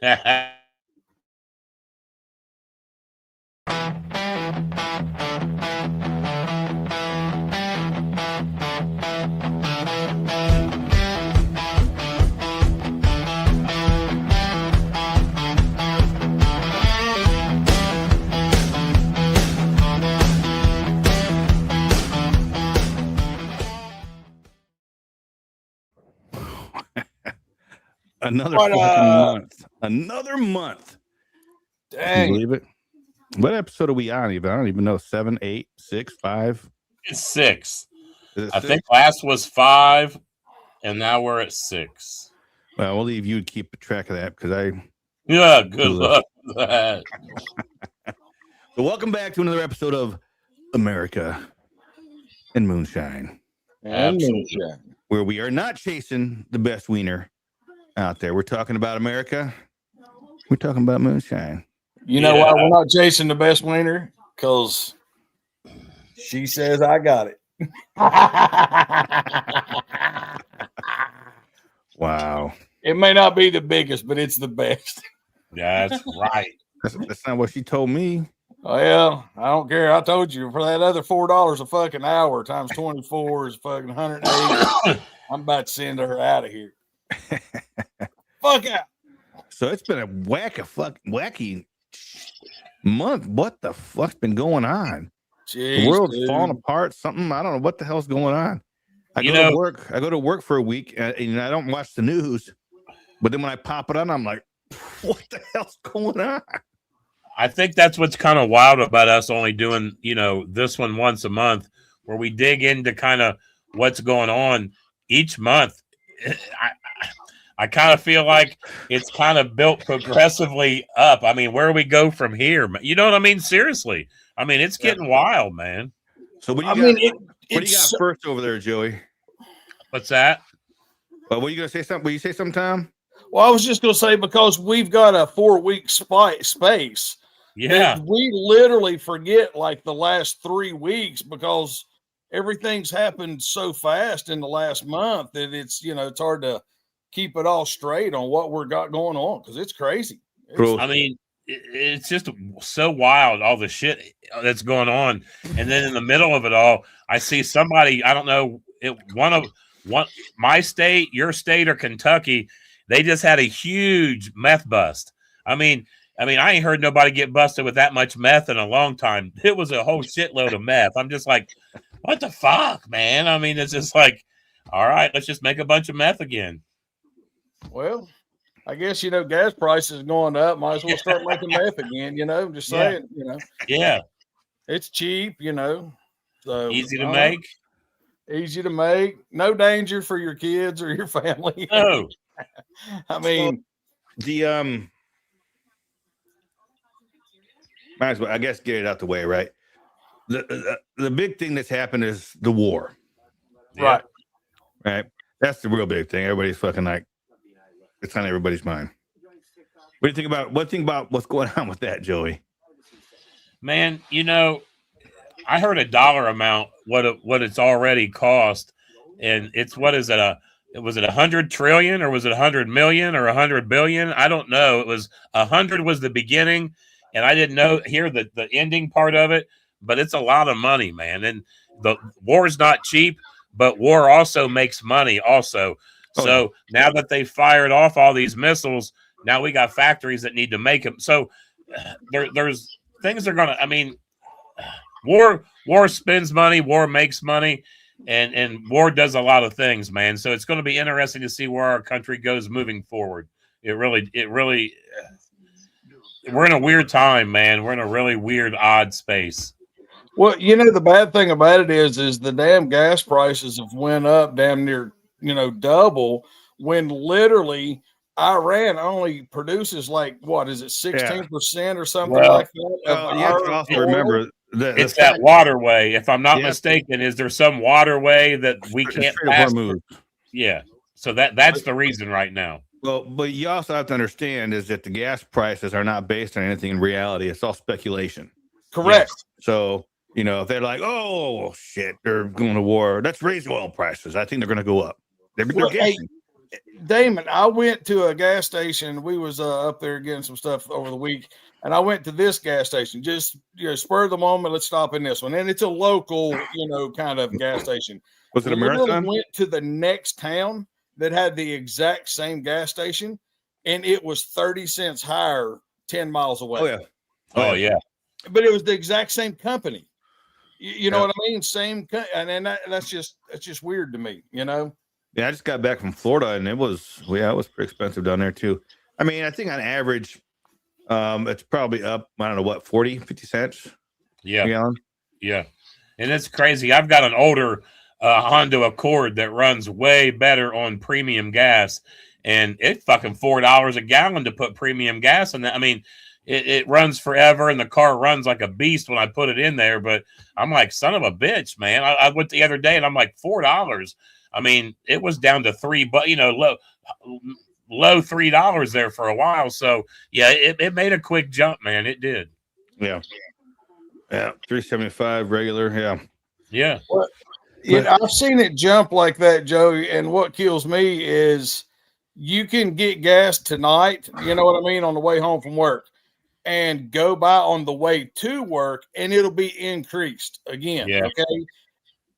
Another fucking month. Another month. Dang. Can you believe it? What episode are we on even? I don't even know. 7, 8, 6, 5? It's 6. Is it I 6? think last was 5, and now we're at 6. Well, we'll leave you to keep track of that because Yeah, good luck with that. So welcome back to another episode of America and Moonshine. Where we are not chasing the best wiener out there. We're talking about America. We're talking about moonshine. You know why we're not chasing the best wiener? Because she says I got it. Wow. It may not be the biggest, but it's the best. That's right. That's not what she told me. Well, I don't care. I told you for that other $4 a fucking hour times 24 is fucking 180. I'm about to send her out of here. Fuck out. So it's been a wacky month. What the fuck's been going on? Jeez, the world's falling apart. Something I don't know what the hell's going on. I go to work for a week, and I don't watch the news. But then when I pop it on, I'm like, what the hell's going on? I think that's what's kind of wild about us only doing, this one once a month, where we dig into kind of what's going on each month. I kind of feel like it's kind of built progressively up. I mean, where do we go from here? You know what I mean? Seriously. I mean, it's getting wild, man. So what do you got? What do you got first over there, Joey? What's that? Well, what are you going to say something? Will you say something, Tom? Well, I was just going to say, because we've got a 4-week space. Yeah. We literally forget like the last 3 weeks because everything's happened so fast in the last month that it's, it's hard to keep it all straight on what we're got going on because it's crazy. I mean, it's just so wild, all the shit that's going on. And then in the middle of it all, I see somebody, I don't know, my state, your state, or Kentucky, they just had a huge meth bust. I mean, I ain't heard nobody get busted with that much meth in a long time. It was a whole shitload of meth. I'm just like, what the fuck, man? I mean, it's just like, all right, let's just make a bunch of meth again. Well, I guess, gas prices going up. Might as well start making meth again, just saying, Yeah. It's cheap, So easy to make. Easy to make. No danger for your kids or your family. No. I mean, might as well, I guess, get it out the way, right? The big thing that's happened is the war. Right. Right. That's the real big thing. Everybody's fucking like, it's on everybody's mind. What do you think about what's going on with that, Joey? Man, I heard a dollar amount what it's already cost, and it's was it 100 trillion or was it 100 million or 100 billion? I don't know. It was 100 was the beginning, and I didn't hear the ending part of it, but it's a lot of money, man. And the war's not cheap, but war also makes money also. So now that they fired off all these missiles, now we got factories that need to make them. So there's things that are going to, I mean, war spends money, war makes money, and war does a lot of things, man. So it's going to be interesting to see where our country goes moving forward. It really, we're in a weird time, man. We're in a really weird, odd space. Well, the bad thing about it is the damn gas prices have went up damn near, double when literally Iran only produces like, what is it, 16% or something like that? You have to also remember it's that waterway. If I'm not mistaken, is there some waterway that we can't pass? Yeah. So that's the reason right now. Well, but you also have to understand is that the gas prices are not based on anything in reality. It's all speculation. Correct. Yes. So, if they're like, oh, shit, they're going to war, let's raise oil prices. I think they're going to go up. They're guessing. Damon, I went to a gas station. We was up there getting some stuff over the week, and I went to this gas station. Just spur of the moment. Let's stop in this one, and it's a local, kind of gas station. Was it a Marathon? Went to the next town that had the exact same gas station, and it was 30 cents higher 10 miles away. Oh yeah. Oh yeah. But it was the exact same company. You know what I mean? Same, and that's just weird to me. Yeah, I just got back from Florida, and it was pretty expensive down there too. I mean, I think on average, it's probably up, I don't know what, 40, 50 cents. Yeah. Yeah. And it's crazy. I've got an older Honda Accord that runs way better on premium gas, and it's fucking $4 a gallon to put premium gas in that. I mean, it runs forever, and the car runs like a beast when I put it in there. But I'm like, son of a bitch, man. I went the other day, and I'm like, $4. I mean, it was down to $3, but low $3 there for a while. So yeah, it made a quick jump, man. It did. Yeah. Yeah. 375 regular. Yeah. Yeah. Well, I've seen it jump like that, Joe. And what kills me is you can get gas tonight, you know what I mean, on the way home from work, and go by on the way to work, and it'll be increased again. Yeah. Okay.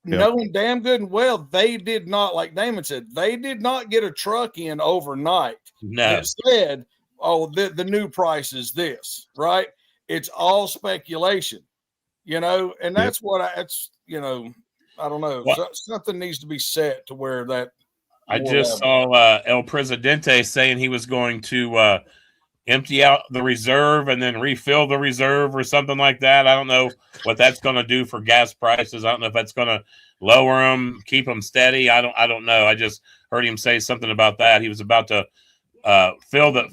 Yeah. Knowing damn good and well, they did not, like Damon said, they did not get a truck in overnight. No. It said, oh, the new price is this, right? It's all speculation, and that's what I don't know. Something needs to be set to where that. I just saw El Presidente saying he was going to empty out the reserve and then refill the reserve or something like that. I don't know what that's going to do for gas prices. I don't know if that's going to lower them, keep them steady. I don't know. I just heard him say something about that. He was about to fill the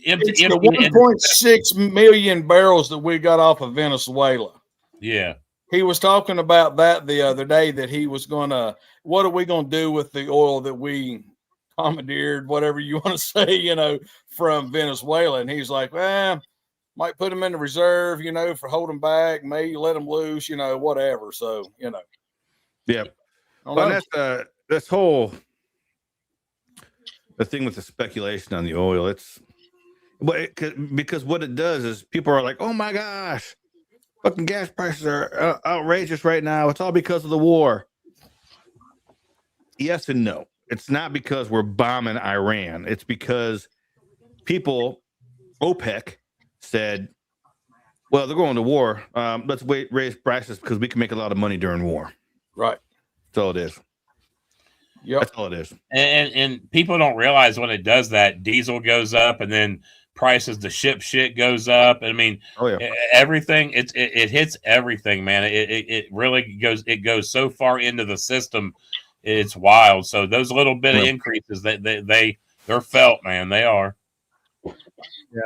empty the 1.6 million barrels that we got off of Venezuela. Yeah. He was talking about that the other day, that he was going to, what are we going to do with the oil that we commandeered, whatever you want to say, from Venezuela. And he's like, might put them in the reserve, for holding back, maybe let them loose, whatever. So, Yeah. Well, that's whole, the thing with the speculation on the oil, because what it does is people are like, oh my gosh, fucking gas prices are outrageous right now. It's all because of the war. Yes and no. It's not because we're bombing Iran. It's because people, OPEC, said, well, they're going to war. Let's raise prices because we can make a lot of money during war. Right. That's all it is. Yep. That's all it is. And people don't realize when it does that, diesel goes up, and then prices to ship shit goes up. I mean, everything, it hits everything, man. It really goes so far into the system. It's wild. So those little bit of increases, they're felt, man. They are. Yeah.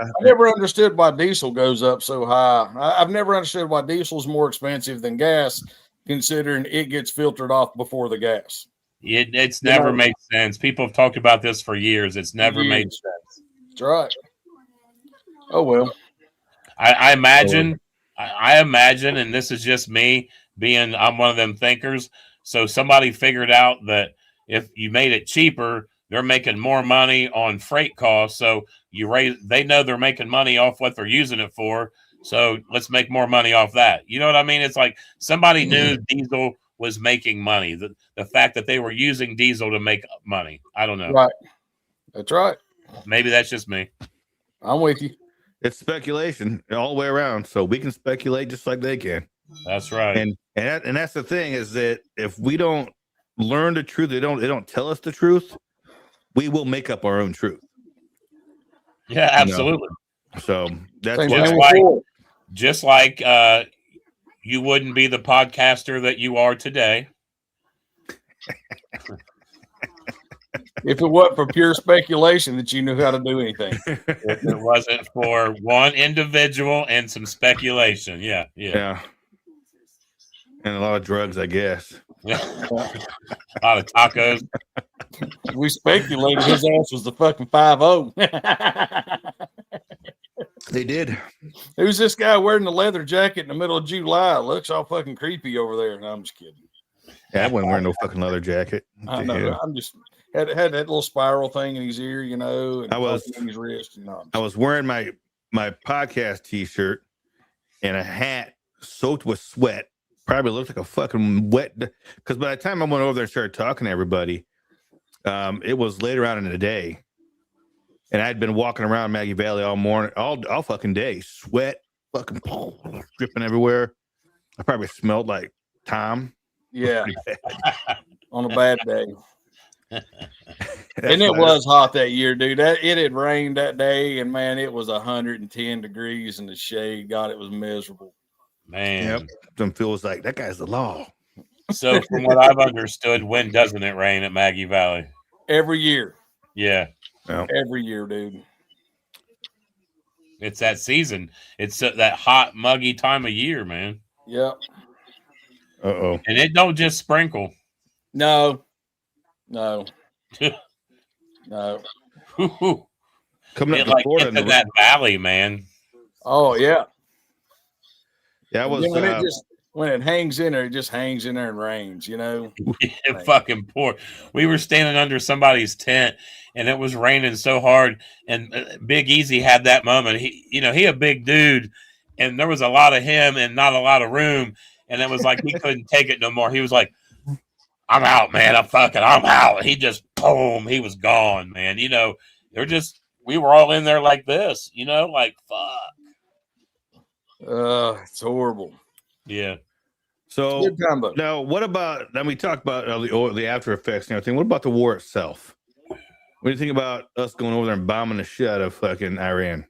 I never understood why diesel goes up so high. I've never understood why diesel's more expensive than gas, considering it gets filtered off before the gas. It's never made sense. People have talked about this for years. It's never made sense. That's right. Oh well. I imagine, and this is just me I'm one of them thinkers. So somebody figured out that if you made it cheaper, they're making more money on freight costs. So they know they're making money off what they're using it for. So let's make more money off that. You know what I mean? It's like somebody knew diesel was making money. The fact that they were using diesel to make money. I don't know. Right. That's right. Maybe that's just me. I'm with you. It's speculation all the way around. So we can speculate just like they can. That's right. And that's the thing, is that if we don't learn the truth, they don't tell us the truth, we will make up our own truth. Yeah, absolutely. So that's just like you wouldn't be the podcaster that you are today if it wasn't for pure speculation that you knew how to do anything. If it wasn't for one individual and some speculation. Yeah. And a lot of drugs, I guess. A lot of tacos. We speculated his ass was the fucking 5-0. They did. Who's this guy wearing the leather jacket in the middle of July? Looks all fucking creepy over there. No, I'm just kidding. Yeah, I wouldn't wear no fucking leather jacket. I know. I'm just, had that little spiral thing in his ear, and I was in his wrist. I was wearing my podcast T-shirt and a hat soaked with sweat. Probably looked like a fucking wet. Because by the time I went over there and started talking to everybody, it was later on in the day, and I'd been walking around Maggie Valley all morning, all fucking day, sweat, fucking dripping everywhere. I probably smelled like Tom. Yeah, on a bad day. And it was hot that year, dude. It had rained that day, and man, it was 110 degrees in the shade. God, it was miserable. Man. Yep. Some feels like that guy's the law. So from what I've understood, when doesn't it rain at Maggie Valley? Every year. Yeah. Every year, dude. It's that season. It's that hot, muggy time of year, man. Yep. Uh-oh. And it don't just sprinkle. No. No. Coming up like Florida into that valley, man. Oh yeah. Yeah, was when it hangs in there, it just hangs in there and rains, It fucking poor. We were standing under somebody's tent and it was raining so hard. And Big Easy had that moment. He a big dude, and there was a lot of him and not a lot of room. And it was like he couldn't take it no more. He was like, "I'm out, man. I'm out." And he just boom, he was gone, man. We were all in there like this, like fuck. It's horrible. Yeah. So now, what about? Then we talked about the after effects and everything. What about the war itself? What do you think about us going over there and bombing the shit out of fucking Iran?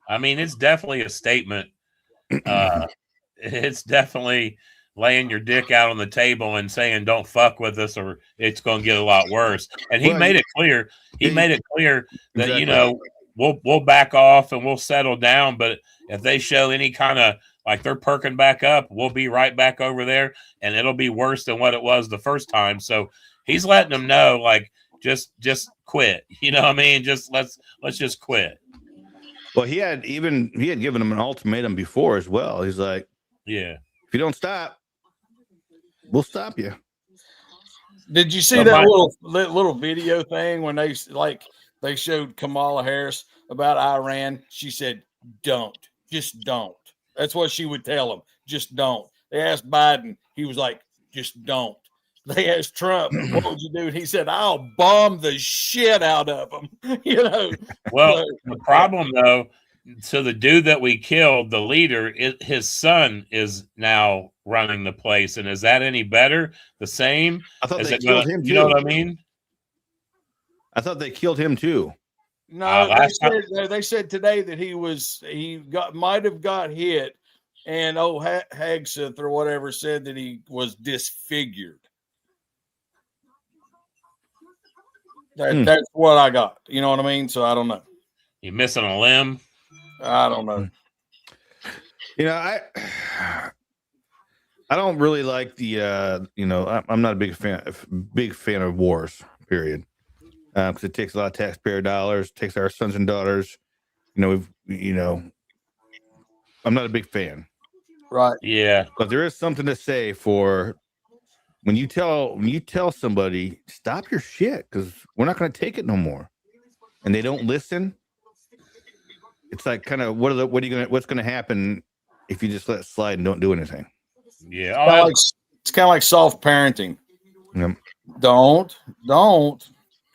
I mean, it's definitely a statement. It's definitely laying your dick out on the table and saying, "Don't fuck with us, or it's going to get a lot worse." And he made it clear. He made it clear that exactly. we'll back off and we'll settle down. But if they show any kind of like they're perking back up, we'll be right back over there, and it'll be worse than what it was the first time. So he's letting them know, like, just quit. You know what I mean? Just let's just quit. Well, he had given them an ultimatum before as well. He's like, yeah, if you don't stop, we'll stop you. Did you see that little video thing when they showed Kamala Harris about Iran? She said, just don't. That's what she would tell them. Just don't. They asked Biden. He was like, just don't. They asked Trump, what would you do? And he said, I'll bomb the shit out of them. Well, the problem though, so the dude that we killed, the leader, his son is now running the place. And is that any better? The same? I thought they killed him too. You know what I mean? I thought they killed him too. No, they said today that he might have got hit, and Hagseth or whatever said that he was disfigured. That's what I got. You know what I mean? So I don't know. You missing a limb? I don't know. I don't really like the I'm not a big fan of wars, period. Because it takes a lot of taxpayer dollars, takes our sons and daughters. I'm not a big fan. Right. Yeah. But there is something to say for when you tell somebody, stop your shit, because we're not going to take it no more, and they don't listen. It's like kind of what's going to happen if you just let it slide and don't do anything. Yeah. It's kind of like soft parenting. Yep. Don't,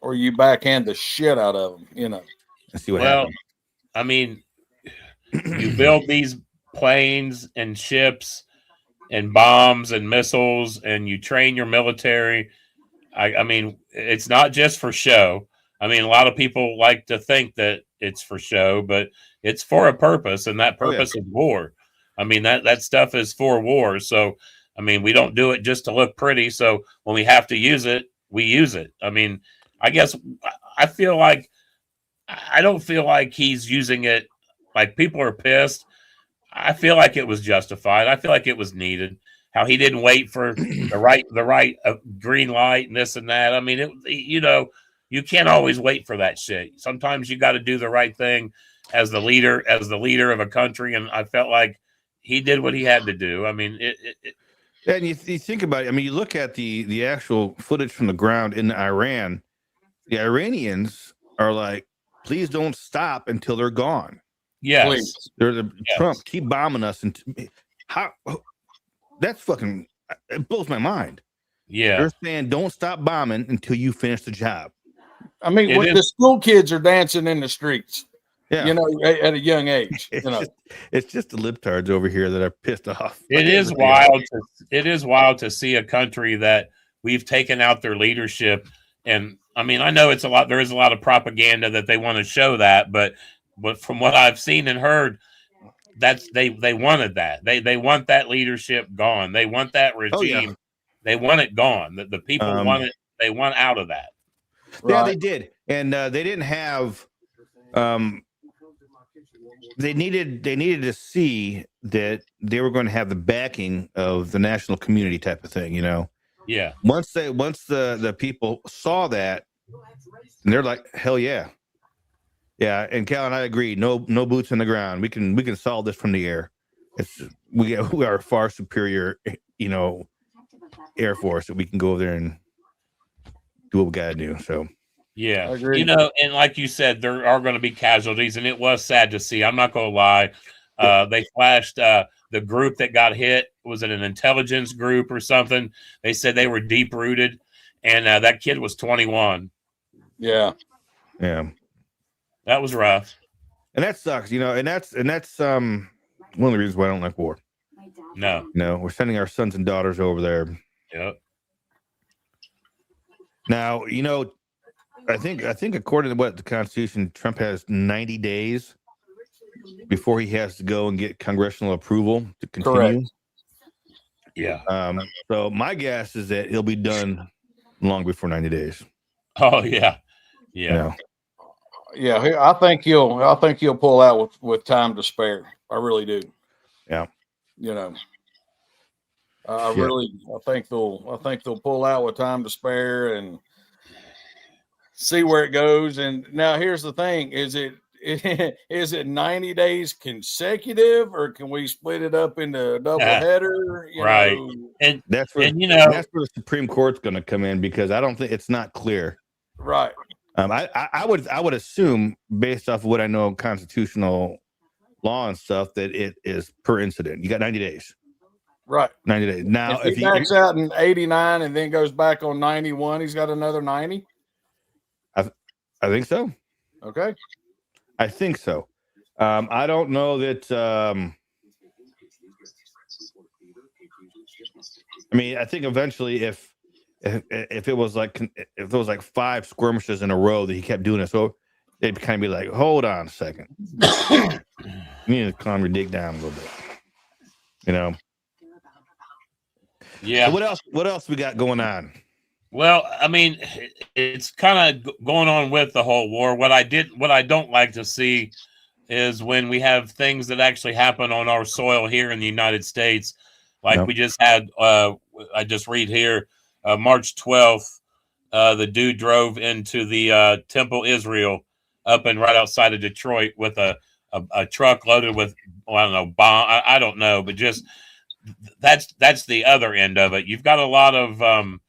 or you backhand the shit out of them, Let's see what happens. I mean, you build these planes and ships and bombs and missiles, and you train your military. I mean, it's not just for show. I mean, a lot of people like to think that it's for show, but it's for a purpose, and that purpose is war. I mean, that stuff is for war. So, I mean, we don't do it just to look pretty. So when we have to use it, we use it. I mean, I guess I don't feel like he's using it like people are pissed. I feel like it was justified. I feel like it was needed. How he didn't wait for the right green light and this and that. I mean, you can't always wait for that shit. Sometimes you got to do the right thing as the leader of a country. And I felt like he did what he had to do. I mean, And you think about it. I mean, you look at the actual footage from the ground in Iran. The Iranians are like, please don't stop until they're gone. Yes. Please. They're Trump, keep bombing us. And how that's fucking, it blows my mind. Yeah. They're saying don't stop bombing until you finish the job. I mean, the school kids are dancing in the streets. Yeah. You know, at a young age. It's just the libtards over here that are pissed off. It is wild. It is wild to see a country that we've taken out their leadership. And I mean, I know there is a lot of propaganda that they want to show that, but from what I've seen and heard, they wanted that. They want that leadership gone. They want that regime. Oh, yeah. They want it gone. The people want it. They want out of that. Yeah, they did. And they didn't have they needed to see that they were going to have the backing of the national community type of thing, you know. Yeah. Once the people saw that, and they're like, hell yeah. Yeah, and Cal and I agree. No boots on the ground. We can solve this from the air. We are far superior, you know, Air Force that we can go over there and do what we gotta do. So yeah, you know, and like you said, there are going to be casualties, and it was sad to see. I'm not going to lie. They flashed the group that got hit. Was it an intelligence group or something? They said they were deep rooted, and that kid was 21. Yeah. That was rough. And that sucks, you know. And that's one of the reasons why I don't like war. No, we're sending our sons and daughters over there. Yep. Now, you know, I think according to what the Constitution, Trump has 90 days before he has to go and get congressional approval to continue. Correct. Yeah. So my guess is that he'll be done long before 90 days. Oh yeah. Yeah. You know? Yeah, I think he'll pull out with time to spare. I really do. Yeah. You know. I think they'll pull out with time to spare and see where it goes. And now here's the thing: is it 90 days consecutive, or can we split it up into a double header? Right. know? And that's where that's where the Supreme Court's going to come in, because I don't think it's not clear. Right. I would assume, based off of what I know of constitutional law and stuff, that it is per incident. You got 90 days. Right. 90 days. Now, if he backs out in 89 and then goes back on 91, he's got another 90. I think so. Okay. I think so. I don't know that. I mean, I think eventually, if it was like 5 skirmishes in a row that he kept doing it, so it'd kind of be like, hold on a second, you need to calm your dick down a little bit, you know. Yeah. So what else we got going on? Well, I mean, it's kind of going on with the whole war. What I don't like to see is when we have things that actually happen on our soil here in the United States. Like we just had, I just read here, March 12th, the dude drove into the Temple Israel up and right outside of Detroit with a truck loaded with, I don't know, bomb. I don't know, but just that's the other end of it. You've got a lot of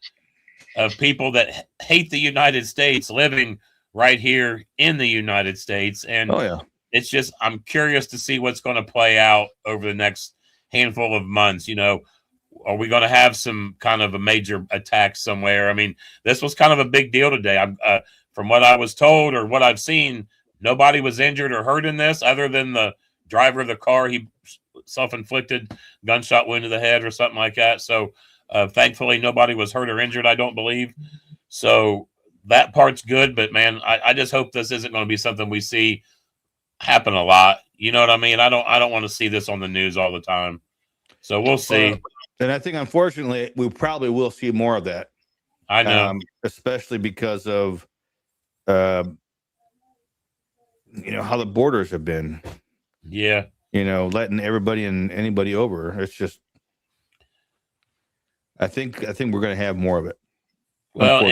people that hate the United States living right here in the United States. And it's just, I'm curious to see what's going to play out over the next handful of months. You know, are we going to have some kind of a major attack somewhere? I mean, this was kind of a big deal today. From what I was told or what I've seen, nobody was injured or hurt in this other than the driver of the car. He self-inflicted gunshot wound to the head or something like that. So thankfully, nobody was hurt or injured, I don't believe. So that part's good. But, man, I just hope this isn't going to be something we see happen a lot. You know what I mean? I don't want to see this on the news all the time. So we'll see. And I think, unfortunately, we probably will see more of that. I know. Especially because of, you know, how the borders have been. Yeah. You know, letting everybody and anybody over. It's just, I think we're going to have more of it. Well,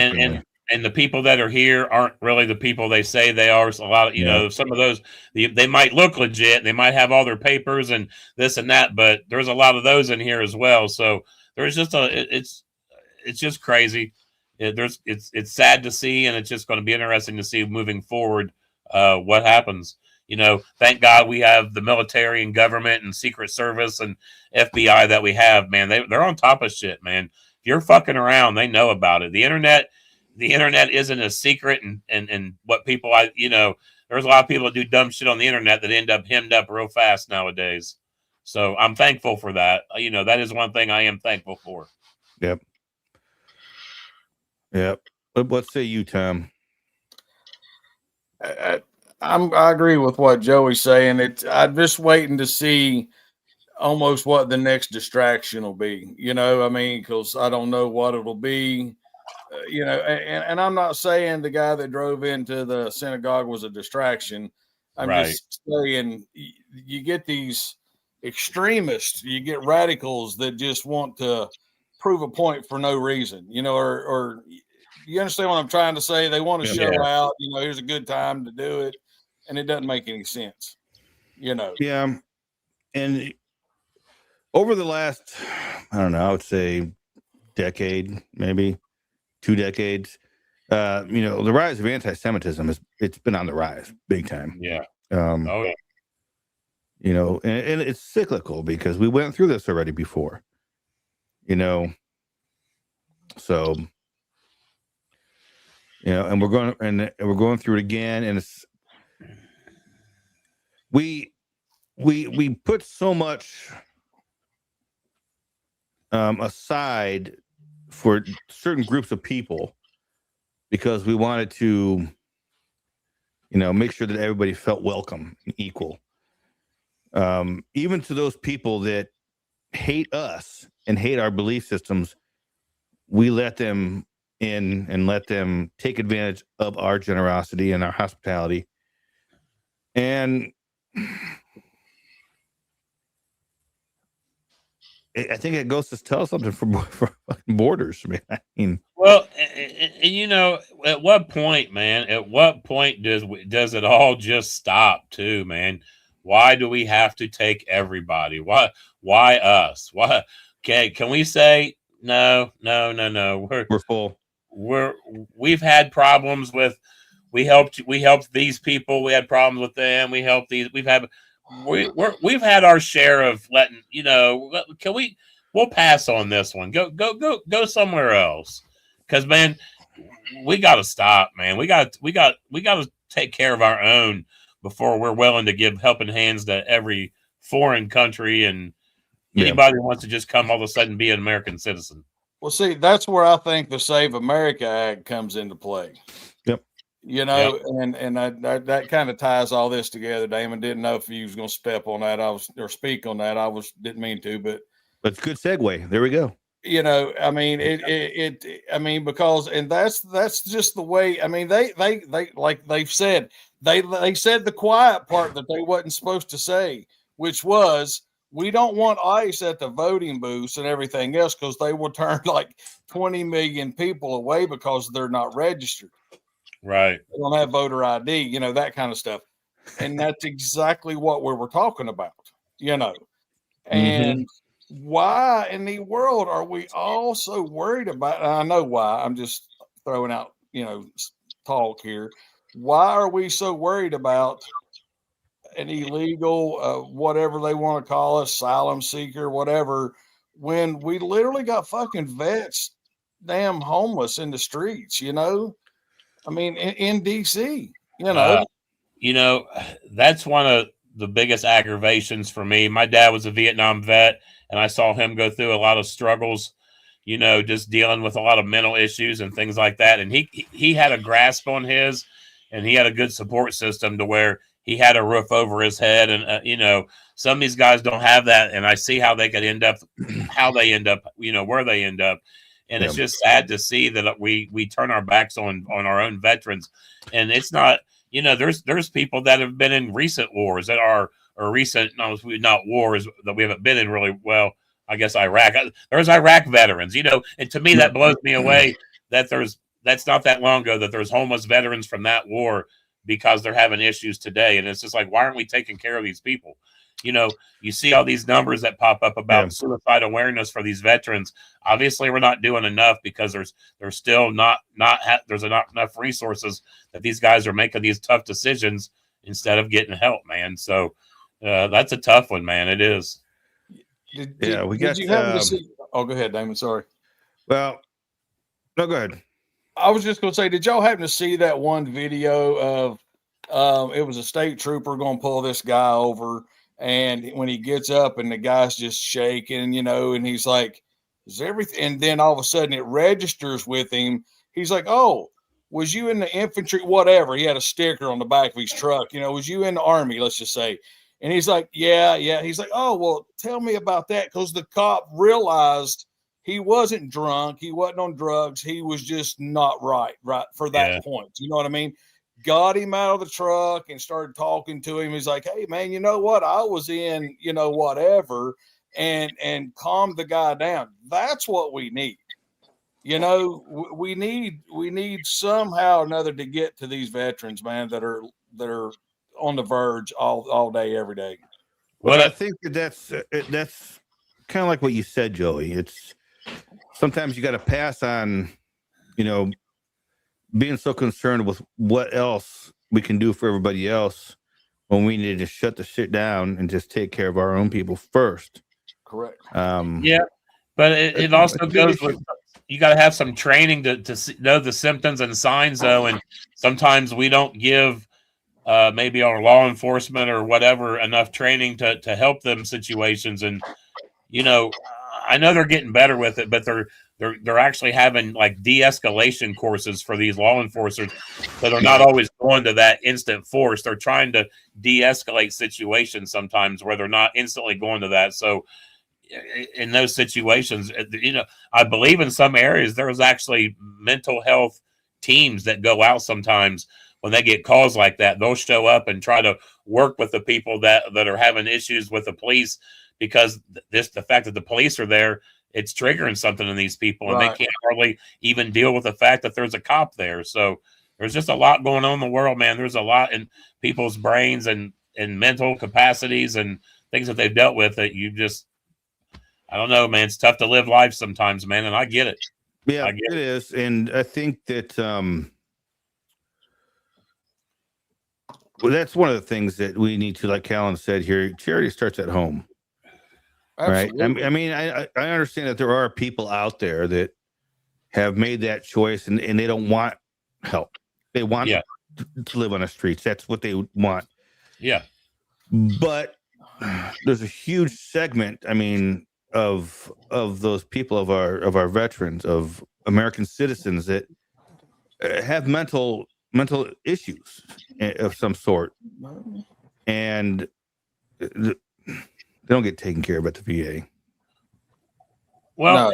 and the people that are here aren't really the people they say they are. So a lot of, you know, some of those, they might look legit. They might have all their papers and this and that, but there's a lot of those in here as well. So there's just it's just crazy. It's sad to see, and it's just going to be interesting to see moving forward what happens. Thank God we have the military and government and Secret Service and FBI that we have, man. They're on top of shit, man. If you're fucking around, they know about it. The internet isn't a secret, and what people there's a lot of people that do dumb shit on the internet that end up hemmed up real fast nowadays. So I'm thankful for that. That is one thing I am thankful for. Yep. What say you, Tom? I agree with what Joey's saying. I'm just waiting to see almost what the next distraction will be. Because I don't know what it'll be. And I'm not saying the guy that drove into the synagogue was a distraction. I'm just saying you get these extremists, you get radicals that just want to prove a point for no reason, or you understand what I'm trying to say? They want to show out, here's a good time to do it, and it doesn't make any sense, Yeah. And over the last, I don't know, I would say decade, maybe 2 decades, the rise of anti-Semitism it's been on the rise big time. Yeah. And it's cyclical because we went through this already before, so, and we're going through it again. And it's, we put so much aside for certain groups of people because we wanted to, make sure that everybody felt welcome and equal. Even to those people that hate us and hate our belief systems, we let them in and let them take advantage of our generosity and our hospitality. And I think it goes to tell something for borders, man. Well, and at what point, man? At what point does it all just stop, too, man? Why do we have to take everybody? Why us? Why? Okay, can we say no? We're full. We've had problems with. We helped these people. We had problems with them. We helped these. We've had our share of letting. Can we? We'll pass on this one. Go somewhere else. Because, man, we got to stop, man. We got to take care of our own before we're willing to give helping hands to every foreign country and anybody who wants to just come all of a sudden be an American citizen. Well, see, that's where I think the Save America Act comes into play. Yep. And that kind of ties all this together. Damon, didn't know if you was going to step on that. Speak on that. Didn't mean to, but it's a good segue. There we go. Because and that's just the way. They like they've said they said the quiet part that they wasn't supposed to say, which was we don't want ICE at the voting booths and everything else because they will turn like 20 million people away because they're not registered. Right. They don't have voter ID, that kind of stuff. And that's exactly what we were talking about, and why in the world are we all so worried about? I know why. I'm just throwing out, talk here. Why are we so worried about an illegal, whatever they want to call it, asylum seeker, whatever, when we literally got fucking vets, damn homeless in the streets, in DC, that's one of the biggest aggravations for me. My dad was a Vietnam vet, and I saw him go through a lot of struggles, just dealing with a lot of mental issues and things like that. And he had a grasp on his, and he had a good support system to where he had a roof over his head. And, some of these guys don't have that. And I see how they could end up, where they end up. And it's just sad to see that we turn our backs on our own veterans. And it's not, there's people that have been in recent wars that are, or recent, not wars that we haven't been in really well. I guess Iraq. There's Iraq veterans, and to me that blows me away that that's not that long ago that there's homeless veterans from that war because they're having issues today, and it's just like, why aren't we taking care of these people? you know, you see all these numbers that pop up about suicide awareness for these veterans. Obviously, we're not doing enough because there's still there's not enough resources that these guys are making these tough decisions instead of getting help, man. So that's a tough one, man. It is. Did you happen to see? Oh, go ahead, Damon. Sorry. Well, no, go ahead. I was just going to say, did y'all happen to see that one video of it was a state trooper going to pull this guy over, and when he gets up and the guy's just shaking, you know, and he's like, is everything? And then all of a sudden it registers with him. He's like, oh, was you in the infantry? Whatever. He had a sticker on the back of his truck. You know, was you in the Army? Let's just say. And he's like, yeah. He's like, oh, well, tell me about that. Because the cop realized he wasn't drunk. He wasn't on drugs. He was just not right for that point. You know what I mean? Got him out of the truck and started talking to him. He's like, hey, man, you know what? I was in, you know, whatever, and calmed the guy down. That's what we need. You know, we need somehow or another to get to these veterans, man, that are on the verge all day, every day. Well, I think that's kind of like what you said, Joey. It's sometimes you got to pass on, you know, being so concerned with what else we can do for everybody else when we need to shut the shit down and just take care of our own people first. Correct. Yeah, but it also goes with, you got to have some training to know the symptoms and signs, though, and sometimes we don't give maybe our law enforcement or whatever enough training to help them situations. And you know, I know they're getting better with it, but they're actually having like de-escalation courses for these law enforcers, so they're not always going to that instant force. They're trying to de-escalate situations sometimes where they're not instantly going to that. So in those situations, you know, I believe in some areas there's actually mental health teams that go out sometimes when they get calls like that. They'll show up and try to work with the people that are having issues with the police, because the fact that the police are there, it's triggering something in these people, and they can't hardly even deal with the fact that there's a cop there. So there's just a lot going on in the world, man. There's a lot in people's brains and mental capacities and things that they've dealt with that you just, I don't know, man. It's tough to live life sometimes, man, and I get it. Yeah, it is. And I think that well, that's one of the things that we need to, like Callan said here, charity starts at home. Absolutely. Right. I mean, I understand that there are people out there that have made that choice and they don't want help. They want to live on the streets. That's what they want. Yeah. But there's a huge segment, I mean, of those people, of our veterans, of American citizens that have mental issues of some sort, and they don't get taken care of at the VA. Well,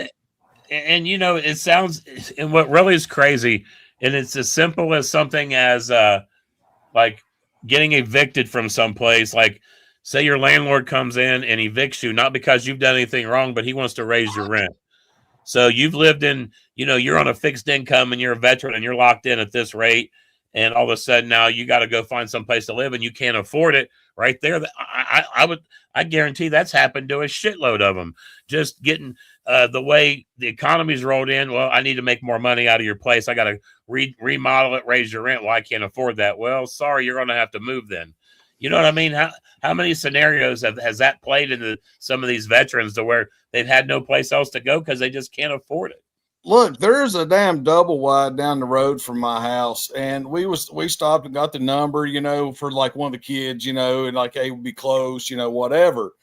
and you know, it sounds, and what really is crazy, and it's as simple as something as like getting evicted from someplace. Like, say your landlord comes in and evicts you, not because you've done anything wrong, but he wants to raise your rent. So you've lived in, you know, you're on a fixed income and you're a veteran and you're locked in at this rate. And all of a sudden now you got to go find some place to live and you can't afford it right there. I guarantee that's happened to a shitload of them. Just getting the way the economy's rolled in. Well, I need to make more money out of your place. I got to remodel it, raise your rent. Well, I can't afford that. Well, sorry, you're going to have to move then. You know what I mean? How many scenarios has that played into some of these veterans to where they've had no place else to go because they just can't afford it? Look, there's a damn double wide down the road from my house, and we stopped and got the number, you know, for like one of the kids, you know, and like, hey, we'll be close, you know, whatever.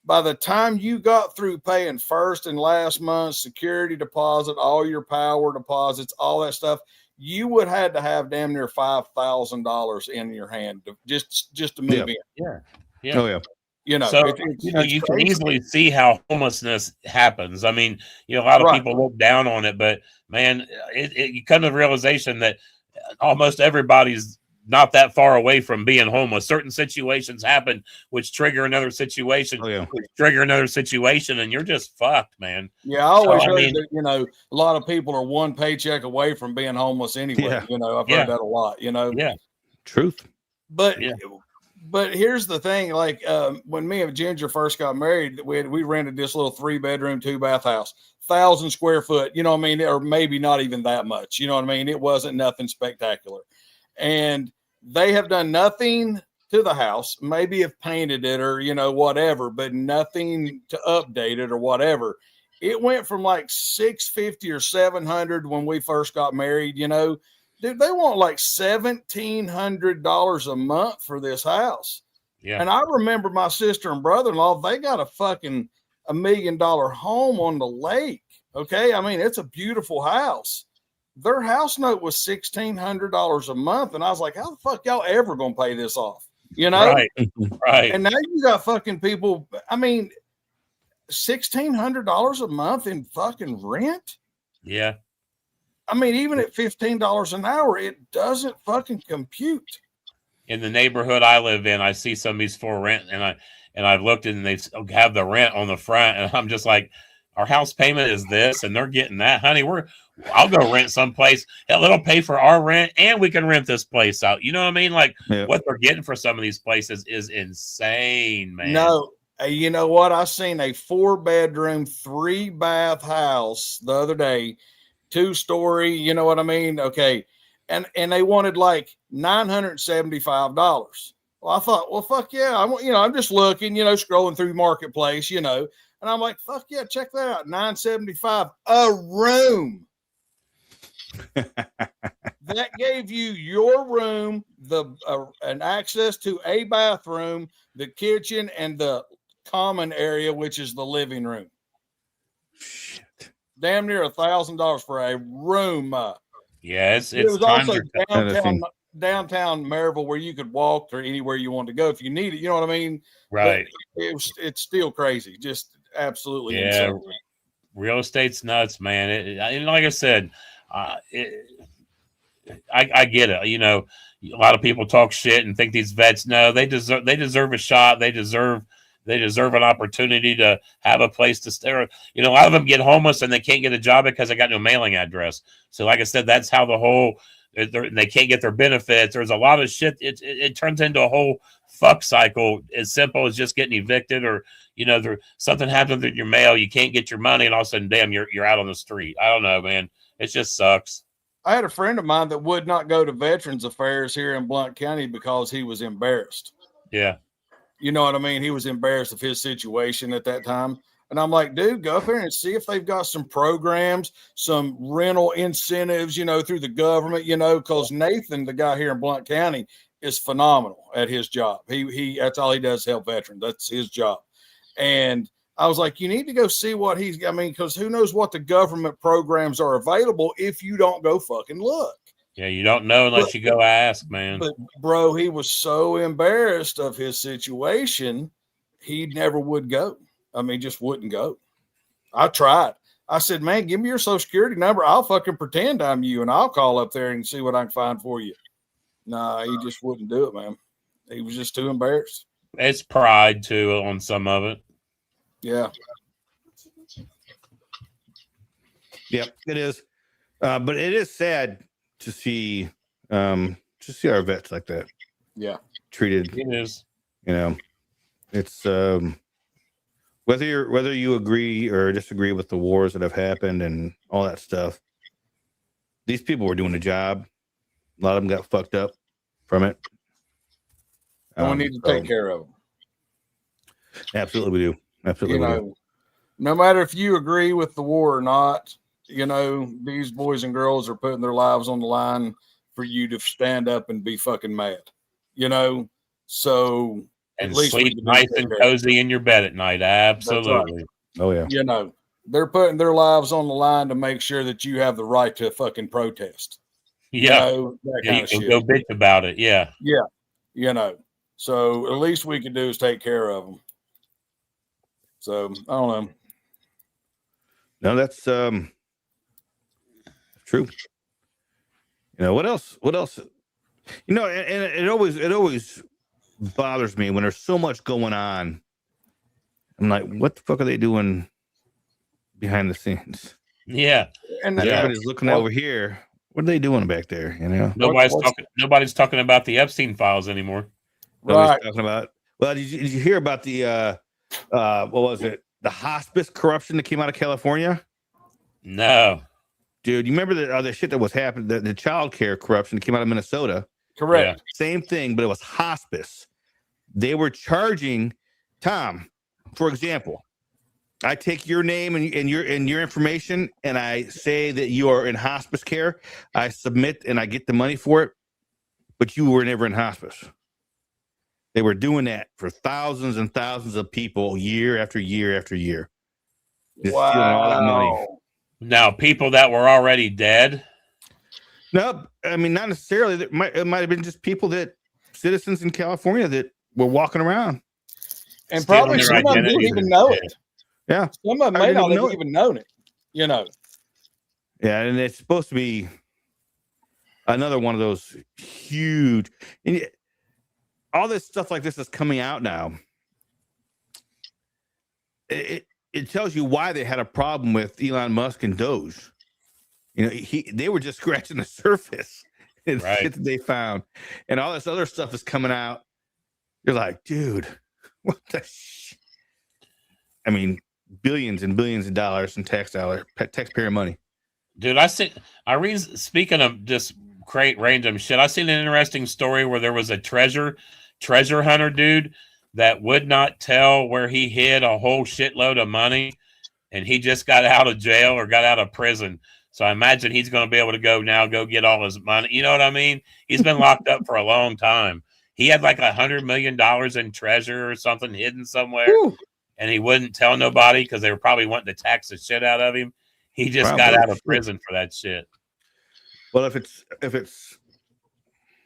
By the time you got through paying first and last month's security deposit, all your power deposits, all that stuff, you would have to have damn near $5,000 in your hand just to move in. Yeah. Oh yeah. You know, so you can easily see how homelessness happens. I mean, you know, a lot of people look down on it, but man, you come to the realization that almost everybody's not that far away from being homeless. Certain situations happen which trigger another situation, which trigger another situation, and you're just fucked, man. Yeah, I always heard that, you know, a lot of people are one paycheck away from being homeless anyway. You know, I've heard that a lot, you know. Yeah. Truth. But But here's the thing, like when me and Ginger first got married, we rented this little 3-bedroom, 2-bath house, 1,000 square foot, you know what I mean? Or maybe not even that much, you know what I mean? It wasn't nothing spectacular. And they have done nothing to the house, maybe have painted it or, you know, whatever, but nothing to update it or whatever. It went from like $650 or $700 when we first got married, you know. Dude, they want like $1,700 a month for this house. Yeah. And I remember my sister and brother-in-law, they got a fucking $1 million home on the lake. Okay. I mean, it's a beautiful house. Their house note was $1,600 a month. And I was like, how the fuck y'all ever going to pay this off? You know? Right. Right. And now you got fucking people. I mean, $1,600 a month in fucking rent. Yeah. I mean, even at $15 an hour, it doesn't fucking compute. In the neighborhood I live in, I see some of these for rent, and I've looked and they have the rent on the front, and I'm just like, our house payment is this, and they're getting that, honey. I'll go rent someplace. Hell, it'll pay for our rent, and we can rent this place out. You know what I mean? Like what they're getting for some of these places is insane, man. No, you know what? I seen a 4-bedroom, 3-bath house the other day. 2-story, you know what I mean? Okay. And they wanted like $975. Well, I thought, well, fuck yeah. I'm just looking, you know, scrolling through Marketplace, you know, and I'm like, fuck yeah, check that out. $975 a room. That gave you your room, an access to a bathroom, the kitchen, and the common area, which is the living room. Damn near $1,000 for a room. Yeah, it was also downtown Maryville, where you could walk or anywhere you wanted to go if you need it. You know what I mean? Right. But it's still crazy, just absolutely insane. Insane. Real estate's nuts, man. And like I said, I get it. You know, a lot of people talk shit and think these vets. No, they deserve a shot. They deserve an opportunity to have a place to stay. You know, a lot of them get homeless and they can't get a job because they got no mailing address. So like I said, that's how the whole, they can't get their benefits. There's a lot of shit. It turns into a whole fuck cycle, as simple as just getting evicted, or, you know, something happens with your mail. You can't get your money, and all of a sudden, damn, you're out on the street. I don't know, man. It just sucks. I had a friend of mine that would not go to Veterans Affairs here in Blount County because he was embarrassed. Yeah. You know what I mean? He was embarrassed of his situation at that time. And I'm like, dude, go up there and see if they've got some programs, some rental incentives, you know, through the government, you know, because Nathan, the guy here in Blount County, is phenomenal at his job. He that's all he does, help veterans. That's his job. And I was like, you need to go see what because who knows what the government programs are available if you don't go fucking look. Yeah, you don't know unless you go ask, man. But, bro, he was so embarrassed of his situation, he never would go. I mean, just wouldn't go. I tried. I said, man, give me your social security number. I'll fucking pretend I'm you, and I'll call up there and see what I can find for you. Nah, he just wouldn't do it, man. He was just too embarrassed. It's pride, too, on some of it. Yeah. Yep, it is. But it is sad to see our vets like that. Yeah. Treated. It is. You know, it's whether you agree or disagree with the wars that have happened and all that stuff, these people were doing a job. A lot of them got fucked up from it. And we need to take care of them. Absolutely, we do. Absolutely, you know, no matter if you agree with the war or not, you know, these boys and girls are putting their lives on the line for you to stand up and be fucking mad, you know. So and sleep nice and cozy in your bed at night. Absolutely. Right. Oh yeah. You know, they're putting their lives on the line to make sure that you have the right to fucking protest. Yeah. You know, that kind of shit. Go bitch about it. Yeah. Yeah. You know, so at least we can do is take care of them. So I don't know. No, that's true. You know, what else? You know, and it always bothers me when there's so much going on. I'm like, what the fuck are they doing behind the scenes? Yeah. And everybody's looking over here. What are they doing back there? You know, nobody's talking about the Epstein files anymore. Right. Talking about. Well, did you hear about the what was it? The hospice corruption that came out of California? No. Dude, you remember the shit that was happening, the child care corruption that came out of Minnesota? Correct. Yeah. Same thing, but it was hospice. They were charging, Tom, for example, I take your name and your information, and I say that you are in hospice care. I submit and I get the money for it, but you were never in hospice. They were doing that for thousands and thousands of people year after year after year. Just stealing all that money. Now, people that were already dead? No, I mean, not necessarily. It might have been just citizens in California that were walking around. And probably some of them didn't even know it. Yeah. Some of them may not have even known it, you know. Yeah, and it's supposed to be another one of those huge... And all this stuff like this is coming out now. It tells you why they had a problem with Elon Musk and Doge. You know, they were just scratching the surface and shit that they found, and all this other stuff is coming out. You're like, dude, what the shit? I mean, billions and billions of dollars in taxpayer money. Dude, speaking of just great random shit, I seen an interesting story where there was a treasure hunter dude that would not tell where he hid a whole shitload of money, and he just got out of jail or got out of prison. So I imagine he's going to be able to go get all his money. You know what I mean? He's been locked up for a long time. He had like $100 million in treasure or something hidden somewhere. Woo. And he wouldn't tell nobody because they were probably wanting to tax the shit out of him. He just got out of prison for that shit. Well, if it's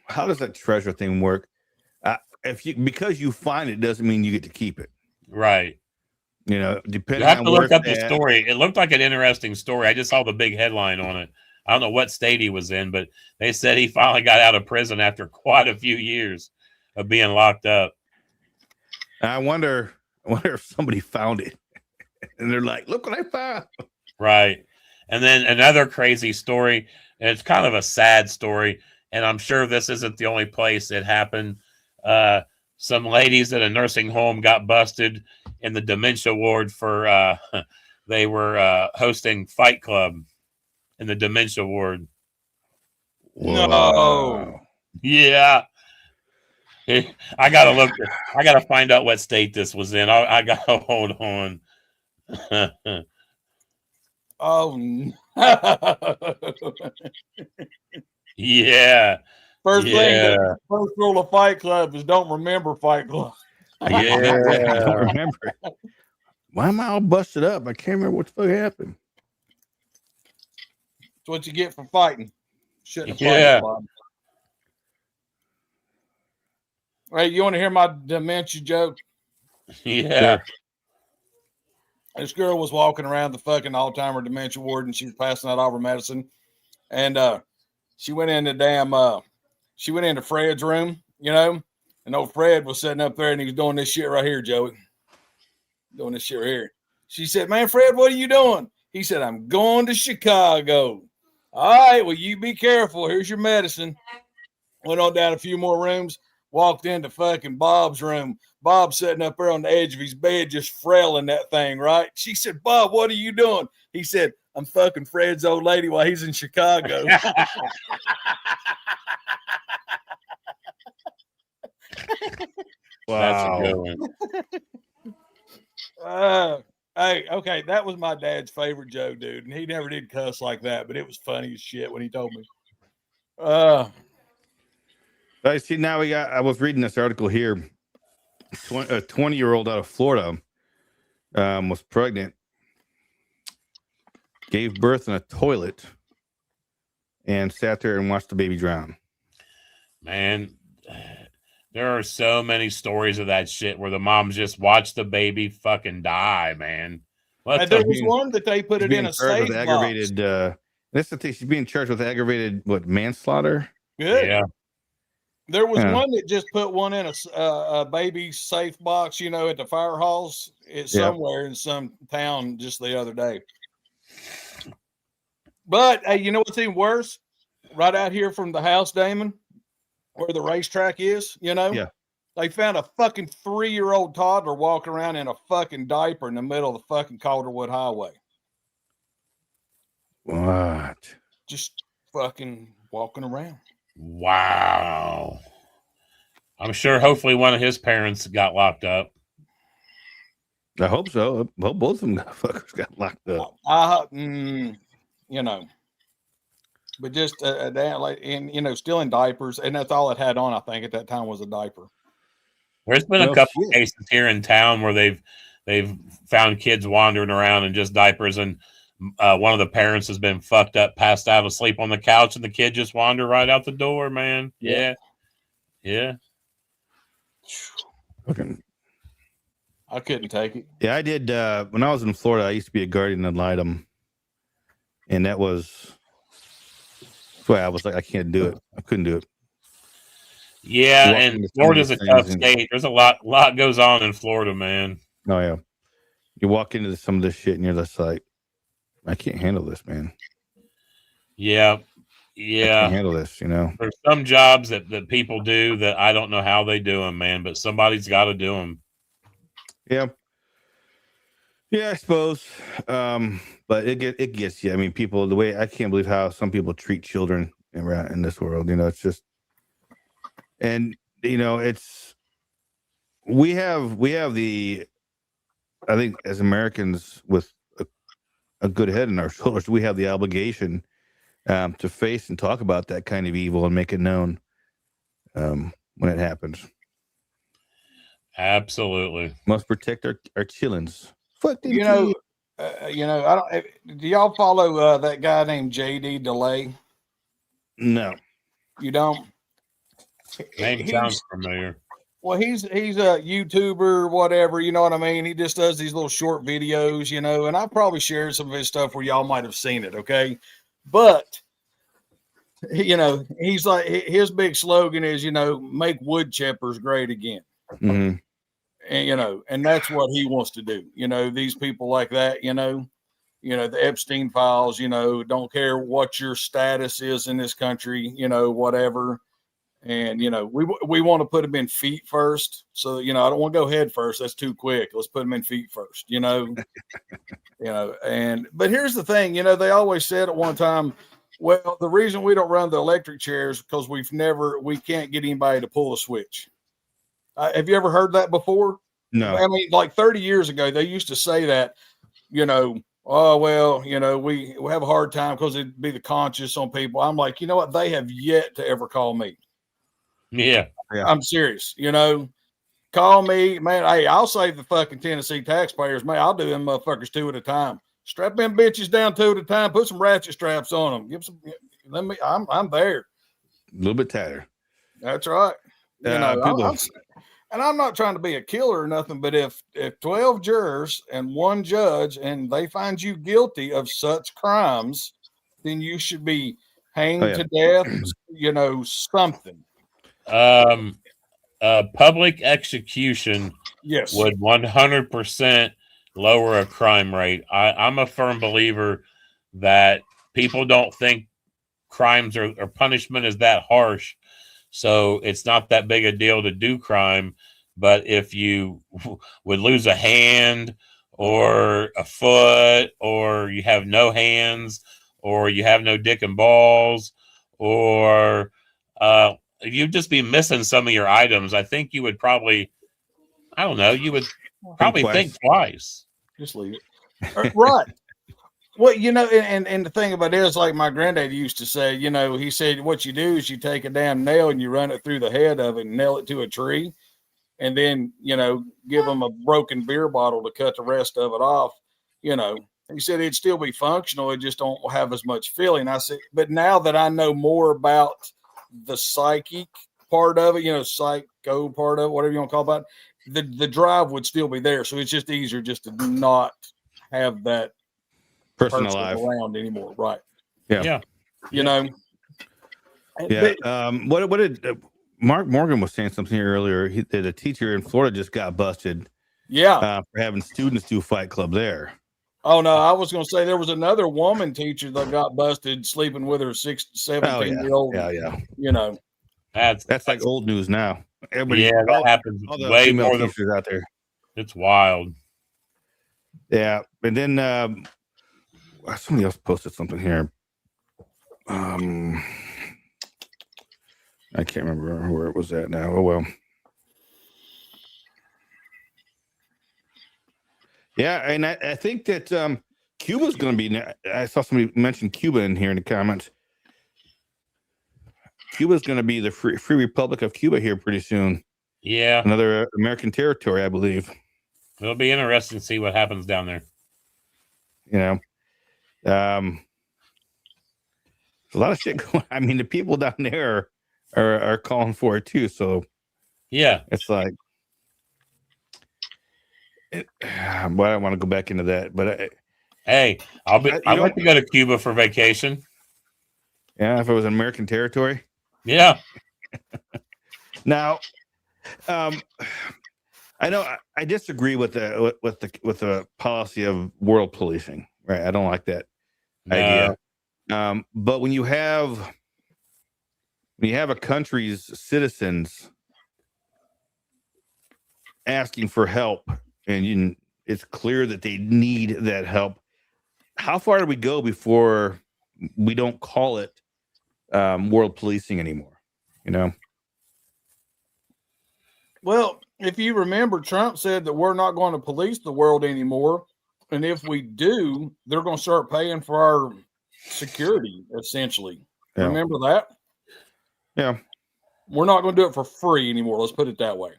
how does that treasure thing work? Because you find it doesn't mean you get to keep it. Right. You know, depending on you have on to look up the story. It looked like an interesting story. I just saw the big headline on it. I don't know what state he was in, but they said he finally got out of prison after quite a few years of being locked up. I wonder if somebody found it and they're like, look what I found. Right. And then another crazy story, and it's kind of a sad story, and I'm sure this isn't the only place it happened. Some ladies at a nursing home got busted in the dementia ward for they were hosting Fight Club in the dementia ward. No. Yeah. I gotta find out what state this was in. I gotta hold on. Oh no. Yeah. First rule of Fight Club is don't remember Fight Club. Yeah. I don't remember. Why am I all busted up? I can't remember what the fuck happened. That's what you get for fighting. Shouldn't have Yeah. Club. Hey, you want to hear my dementia joke? Yeah. This girl was walking around the fucking Alzheimer dementia ward, and she was passing out all her medicine. And she went into she went into Fred's room, you know, and old Fred was sitting up there and he was doing this shit right here, Joey. Doing this shit right here. She said, man, Fred, what are you doing? He said, I'm going to Chicago. All right, well, you be careful. Here's your medicine. Went on down a few more rooms, walked into fucking Bob's room. Bob's sitting up there on the edge of his bed, just frailing that thing, right? She said, Bob, what are you doing? He said, I'm fucking Fred's old lady while he's in Chicago. Wow. That's a good one. Hey, okay, that was my dad's favorite joke, dude, and he never did cuss like that, but it was funny as shit when he told me. I see now I was reading this article here. A 20-year-old out of Florida was pregnant, gave birth in a toilet, and sat there and watched the baby drown. Man, there are so many stories of that shit where the moms just watched the baby fucking die, man. There was one that they put it in a safe aggravated. That's the thing. She's being charged with aggravated manslaughter. Good. Yeah. There was one that just put one in a baby safe box, you know, at the fire halls. It's somewhere in some town just the other day. But hey, you know what's even worse? Right out here from the house, Damon, where the racetrack is, you know? Yeah. They found a fucking 3-year-old toddler walking around in a fucking diaper in the middle of the fucking Calderwood Highway. What? Just fucking walking around. Wow. I'm sure hopefully one of his parents got locked up. I hope so. I hope both of them fuckers got locked up. You know. But just like, and you know, still in diapers, and that's all it had on. I think at that time was a diaper. There's been a couple cases here in town where they've found kids wandering around in just diapers, and one of the parents has been fucked up, passed out asleep on the couch, and the kid just wandered right out the door. Man, yeah. Okay. I couldn't take it. Yeah, I did. When I was in Florida, I used to be a guardian ad litem, and that was. That's why I was like, I can't do it. I couldn't do it. Yeah, and Florida's a tough state. There's a lot goes on in Florida, man. Oh yeah, you walk into some of this shit and you're just like, I can't handle this, man. Yeah. I can't handle this. You know, there's some jobs that people do that I don't know how they do them, man. But somebody's got to do them. Yeah. Yeah, I suppose. But it gets you. I mean, people, the way I can't believe how some people treat children in this world. You know, it's just, and you know, it's we have the, I think as Americans with a good head on our shoulders, we have the obligation to face and talk about that kind of evil and make it known when it happens. Absolutely, must protect our chillins. You know, I don't. Do y'all follow that guy named JD DeLay? No, you don't. Name sounds familiar. Well, he's a YouTuber, whatever. You know what I mean? He just does these little short videos, you know. And I probably shared some of his stuff where y'all might have seen it. Okay, but you know, he's like his big slogan is, you know, make wood chippers great again. Mm-hmm. And, you know, and that's what he wants to do. You know, these people like that, you know, the Epstein files, you know, don't care what your status is in this country, you know, whatever. And, you know, we want to put them in feet first. So, you know, I don't want to go head first. That's too quick. Let's put them in feet first, you know, but here's the thing, you know, they always said at one time, well, the reason we don't run the electric chairs because we can't get anybody to pull a switch. Have you ever heard that before? No. I mean, like 30 years ago, they used to say that, you know, oh, well, you know, we have a hard time because it'd be the conscience on people. I'm like, you know what? They have yet to ever call me. Yeah. I'm serious. You know, call me, man. Hey, I'll save the fucking Tennessee taxpayers, man. I'll do them motherfuckers 2 at a time. Strap them bitches down 2 at a time. Put some ratchet straps on them. Give some. I'm there. A little bit tighter. That's right. You know, I'm not trying to be a killer or nothing, but if 12 jurors and 1 judge and they find you guilty of such crimes, then you should be hanged to death. You know, something. Public execution. Yes. Would 100% lower a crime rate. I'm a firm believer that people don't think crimes or punishment is that harsh. So it's not that big a deal to do crime. But if you would lose a hand or a foot, or you have no hands, or you have no dick and balls, or you'd just be missing some of your items, I think you would probably, I don't know, you would probably think twice. Just leave it. Right. Well, you know, and the thing about it is, like my granddad used to say, you know, he said, what you do is you take a damn nail and you run it through the head of it and nail it to a tree, and then, you know, give them a broken beer bottle to cut the rest of it off. You know, he said it'd still be functional. It just don't have as much feeling. I said, but now that I know more about the psychic part of it, you know, psycho part of it, whatever you want to call it, the drive would still be there. So it's just easier just to not have that person alive around anymore. Right. Yeah. You know. Yeah. But, what did Mark Morgan was saying something here earlier? That a teacher in Florida just got busted. Yeah. For having students do Fight Club there. Oh no, I was going to say there was another woman teacher that got busted sleeping with her 17-year-old. Yeah. You know. That's like old news now. Everybody, that happens all the way female more than teachers out there. it's wild. Yeah, and then somebody else posted something here. I can't remember where it was at now. Oh well. Yeah, and I think that Cuba's going to be. I saw somebody mention Cuba in here in the comments. Cuba's going to be the free Republic of Cuba here pretty soon. Yeah, another American territory, I believe. It'll be interesting to see what happens down there. You know, there's a lot of shit going. I mean, the people down there are calling for it too. So yeah, it's like. But I don't want to go back into that. But hey, I'd like to go to Cuba for vacation. Yeah, if it was an American territory. Yeah. Now, I know I disagree with the policy of world policing. Right, I don't like that idea. But when you have a country's citizens asking for help, and it's clear that they need that help, how far do we go before we don't call it world policing anymore? You know? Well, if you remember, Trump said that we're not going to police the world anymore. And if we do, they're going to start paying for our security, essentially. Yeah. Remember that? Yeah. We're not going to do it for free anymore. Let's put it that way.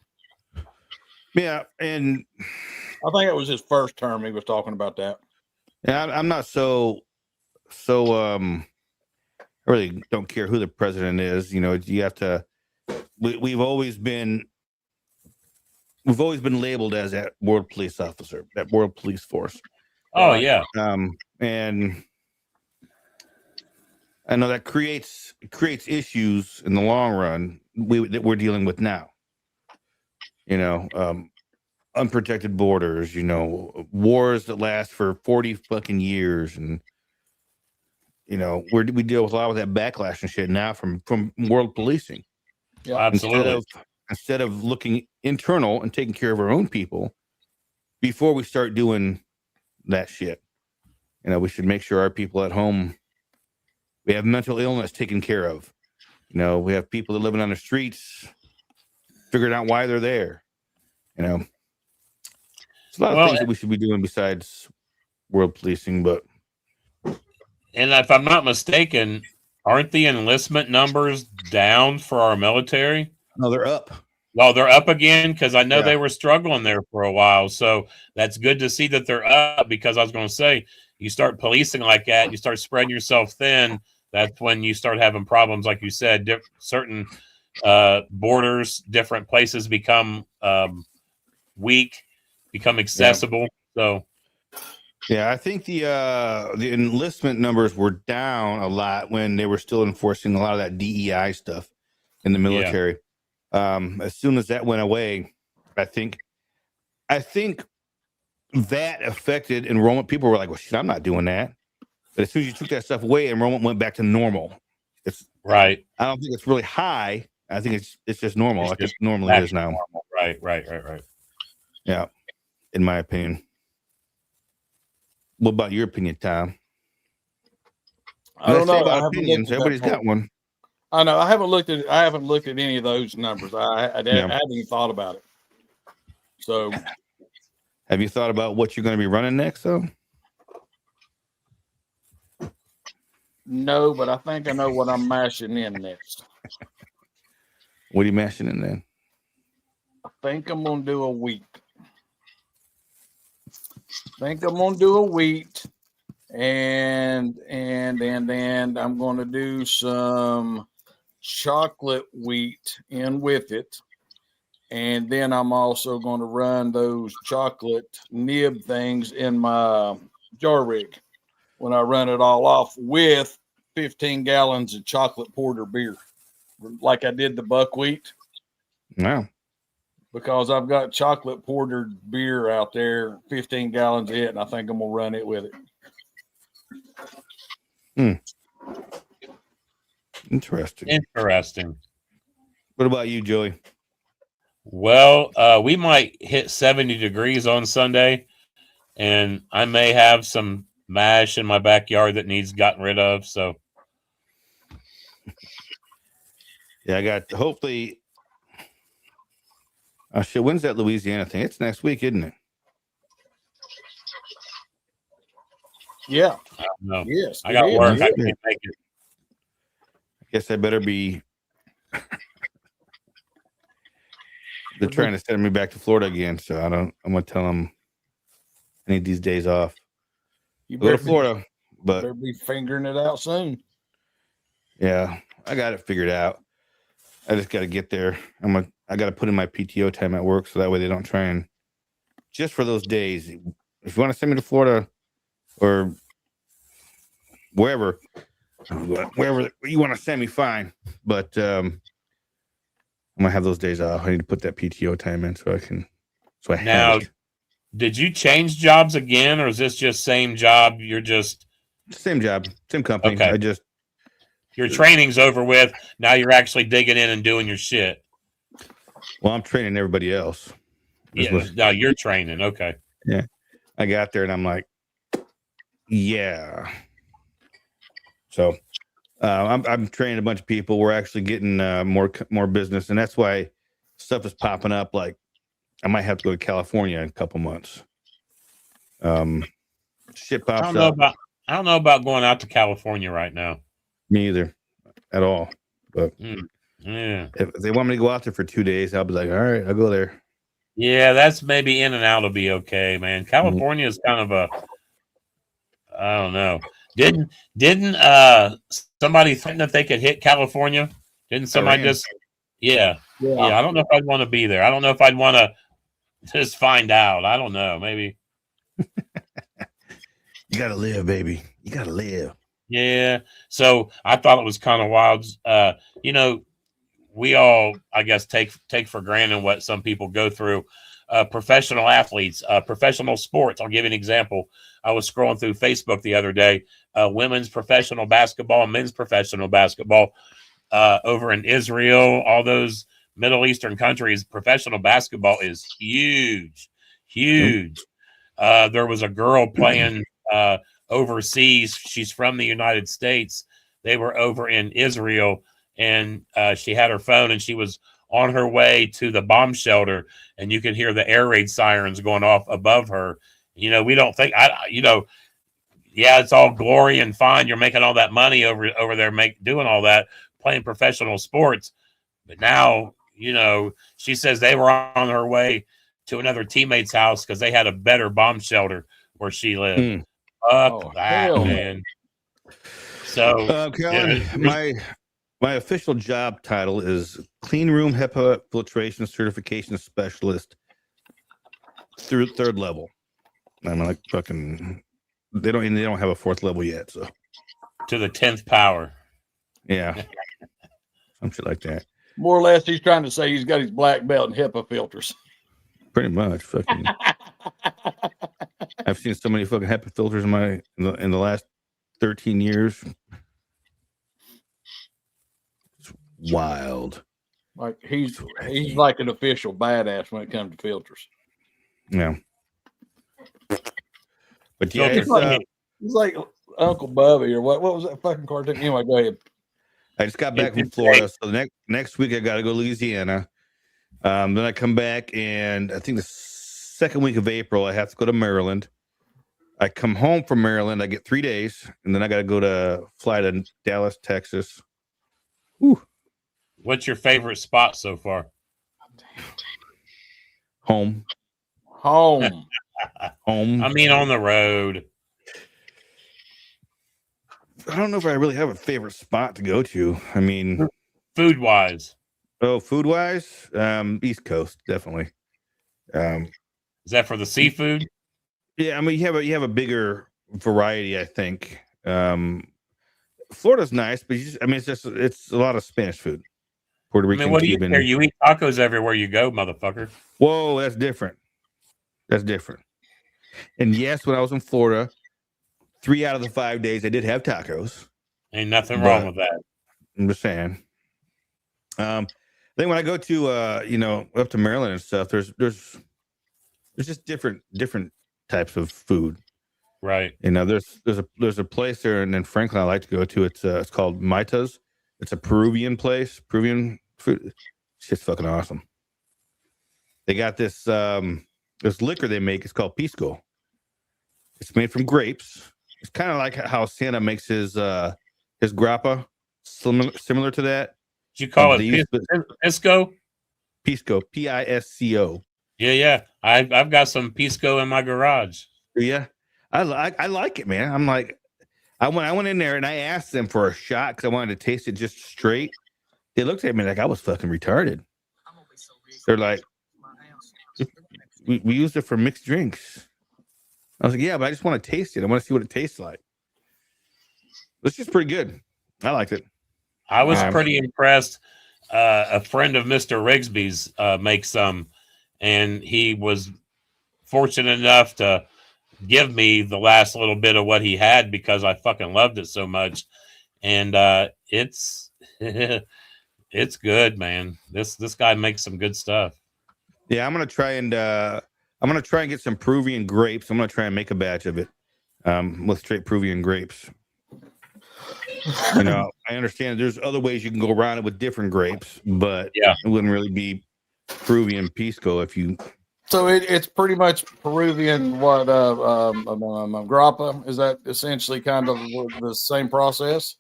Yeah, and I think it was his first term he was talking about that. Yeah, I'm not so I really don't care who the president is. You know, you have to. We've always been labeled as that world police officer, that world police force. Oh yeah. And I know that creates issues in the long run that we're dealing with now. You know, unprotected borders, you know, wars that last for 40 fucking years. And, you know, we deal with a lot of that backlash and shit now from world policing. Yeah, absolutely. Instead of looking internal and taking care of our own people before we start doing that shit. You know, we should make sure our people at home, we have mental illness taken care of. You know, we have people that living on the streets, figuring out why they're there. You know, it's a lot of things that we should be doing besides world policing. But, and if I'm not mistaken, aren't the enlistment numbers down for our military? No, they're up. Well, they're up again, because I know they were struggling there for a while. So that's good to see that they're up, because I was going to say, you start policing like that, you start spreading yourself thin, that's when you start having problems. Like you said, certain borders, different places become weak, become accessible. Yeah. So, yeah, I think the enlistment numbers were down a lot when they were still enforcing a lot of that DEI stuff in the military. Yeah. As soon as that went away, I think that affected enrollment. People were like, "Well, shit, I'm not doing that." But as soon as you took that stuff away, enrollment went back to normal. It's right. I don't think it's really high. I think it's just normal, like it normally is now. Normal. Right. Yeah, in my opinion. What about your opinion, Tom? I don't know. About opinions. Everybody's got one. I know. I haven't looked at any of those numbers. I haven't even thought about it. So, have you thought about what you're going to be running next, though? No, but I think I know what I'm mashing in next. What are you mashing in then? I think I'm going to do a wheat. And I'm going to do some chocolate wheat in with it. And then I'm also going to run those chocolate nib things in my jar rig when I run it all off with 15 gallons of chocolate porter beer, like I did the buckwheat. Wow. Because I've got chocolate porter beer out there, 15 gallons of it, and I think I'm going to run it with it. Interesting. Interesting. What about you, Joey? Well, we might hit 70 degrees on Sunday, and I may have some mash in my backyard that needs gotten rid of. So, Yeah, I got hopefully. Oh shit! When's that Louisiana thing? It's next week, isn't it? Yeah. no, Yes. I got it is. work. I can't make it. I guess I better be. They're trying to send me back to Florida again, so I don't. I'm gonna tell them I need these days off. You Go to better Florida, but better be fingering it out soon. yeah, I got it figured out. I just got to get there. I got to put in my PTO time at work, so that way they don't try and just for those days. If you want to send me to Florida or wherever you want to send me, fine. But I'm gonna have those days off. I need to put that PTO time in so I can. So I Now, have it. did you change jobs again, or is this just same job? You're just Same job, same company. Okay. Your training's over with. Now you're actually digging in and doing your shit. Well, I'm training everybody else. Yeah, now you're training. Okay. Yeah, I got there and I'm like, yeah. So I'm training a bunch of people. We're actually getting more business, and that's why stuff is popping up. Like I might have to go to California in a couple months. Shit pops up. I don't know about going out to California right now. Me either, at all. But yeah, if they want me to go out there for 2 days, I'll be like, all right, I'll go there. Yeah, that's maybe in and out will be okay, man. California is kind of a, I don't know. Didn't somebody think that they could hit California? Didn't somebody just? Yeah. I don't know if I'd want to be there. I don't know if I'd want to just find out. I don't know. Maybe. You gotta live, baby. You gotta live. Yeah. So I thought it was kind of wild. You know, we all, I guess, take for granted what some people go through. Professional athletes, professional sports. I'll give you an example. I was scrolling through Facebook the other day. Women's professional basketball, men's professional basketball over in Israel, all those Middle Eastern countries. Professional basketball is huge, huge. There was a girl playing overseas. She's from the United States. They were over in Israel, and she had her phone, and she was on her way to the bomb shelter, and you could hear the air raid sirens going off above her. You know, we don't think, yeah, it's all glory and fine. You're making all that money over there, doing all that, playing professional sports. But now, you know, she says they were on her way to another teammate's house because they had a better bomb shelter where she lived. Fuck that, man. So, my official job title is Clean Room HEPA Filtration Certification Specialist through 3rd level. I'm like fucking. They don't have a 4th level yet, so to the 10th power. Yeah, some shit like that. More or less, he's trying to say he's got his black belt in HEPA filters. Pretty much, fucking. I've seen so many fucking HEPA filters in the last 13 years. It's wild. Like he's like an official badass when it comes to filters. Yeah. But yeah, he's like Uncle Bubby or what was that fucking cartoon? Anyway, go ahead. I just got back from Florida, so next week I got to go to Louisiana. Then I come back, and I think the 2nd week of April I have to go to Maryland. I come home from Maryland. I get 3 days, and then I got to fly to Dallas, Texas. Whew. What's your favorite spot so far? Home. Home. I mean, on the road. I don't know if I really have a favorite spot to go to. I mean, food wise. Oh, food wise, East Coast definitely. Is that for the seafood? Yeah, I mean you have a bigger variety, I think. Florida's nice, but it's a lot of Spanish food. Puerto Rican, what do Cuban. You care? You eat tacos everywhere you go, motherfucker. Whoa, that's different. That's different. And yes, when I was in Florida, 3 out of the 5 days I did have tacos. Ain't nothing wrong with that. I'm just saying. Then when I go to up to Maryland and stuff, there's just different types of food. Right. There's a place there in Franklin I like to go to. It's called Maita's. It's a Peruvian place. Peruvian food. Shit's fucking awesome. They got this liquor they make. It's called pisco. It's made from grapes. It's kind of like how Santa makes his grappa, similar to that. Did you call it pisco? Pisco, Pisco. Yeah. I've got some pisco in my garage. Yeah, I like it, man. I'm like, I went in there and I asked them for a shot because I wanted to taste it just straight. They looked at me like I was fucking retarded. They're like, we used it for mixed drinks. I was like, yeah, but I just want to taste it. I want to see what it tastes like. It's just pretty good. I liked it. I was pretty impressed. A friend of Mr. Rigsby's makes some, and he was fortunate enough to give me the last little bit of what he had because I fucking loved it so much. And it's it's good, man. This guy makes some good stuff. Yeah, I'm gonna try and get some Peruvian grapes. I'm gonna try and make a batch of it with straight Peruvian grapes. I understand there's other ways you can go around it with different grapes, but it wouldn't really be Peruvian pisco if you. So it's pretty much Peruvian grappa. Is that essentially kind of the same process?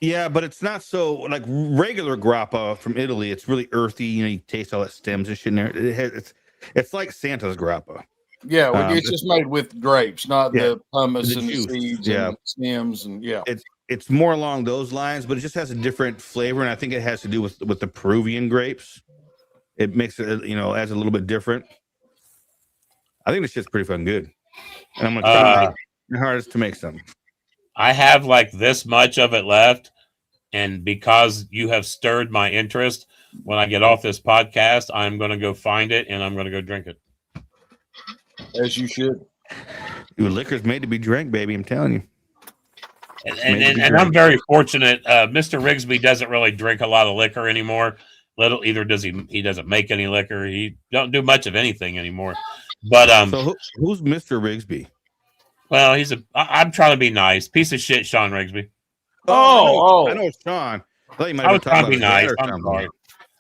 Yeah, but it's not so like regular grappa from Italy. It's really earthy. You taste all that stems and shit in there. It's like Santa's grappa. Yeah, it's just made with grapes, not the hummus and juice. The seeds and stems and It's more along those lines, but it just has a different flavor, and I think it has to do with the Peruvian grapes. It makes it, adds a little bit different. I think this shit's pretty fucking good, and I'm gonna try my hardest to make some. I have like this much of it left, and because you have stirred my interest, when I get off this podcast, I'm going to go find it and I'm going to go drink it. As you should. Your liquor's made to be drank, baby. I'm telling you. And I'm very fortunate. Mr. Rigsby doesn't really drink a lot of liquor anymore. Either does he doesn't make any liquor. He don't do much of anything anymore. But so who's Mr. Rigsby? Well, I'm trying to be nice. Piece of shit, Sean Rigsby. I know Sean. I was trying to be nice.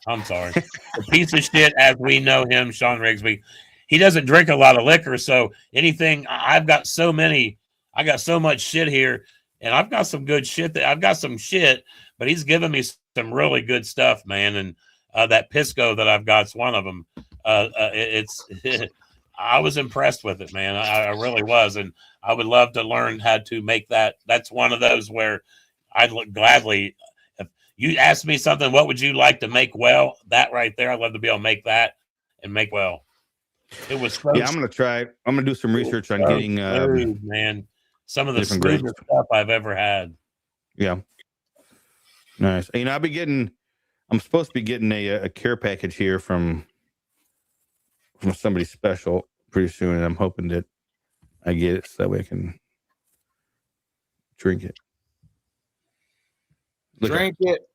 I'm sorry. A piece of shit as we know him, Sean Rigsby. He doesn't drink a lot of liquor, so anything. I got so much shit here, and I've got some good shit. I've got some shit, but he's giving me some really good stuff, man. And that pisco that I've got is one of them. I was impressed with it, man. I really was, and I would love to learn how to make that. That's one of those where I'd gladly. If you ask me something, what would you like to make well? That right there, I'd love to be able to make that and make well. It was so I'm gonna try. I'm gonna do some research on getting man, some of the smoothest stuff I've ever had. Yeah, nice. I'm supposed to be getting a care package here from somebody special pretty soon, and I'm hoping that I get it so that way I can drink it. Drink it.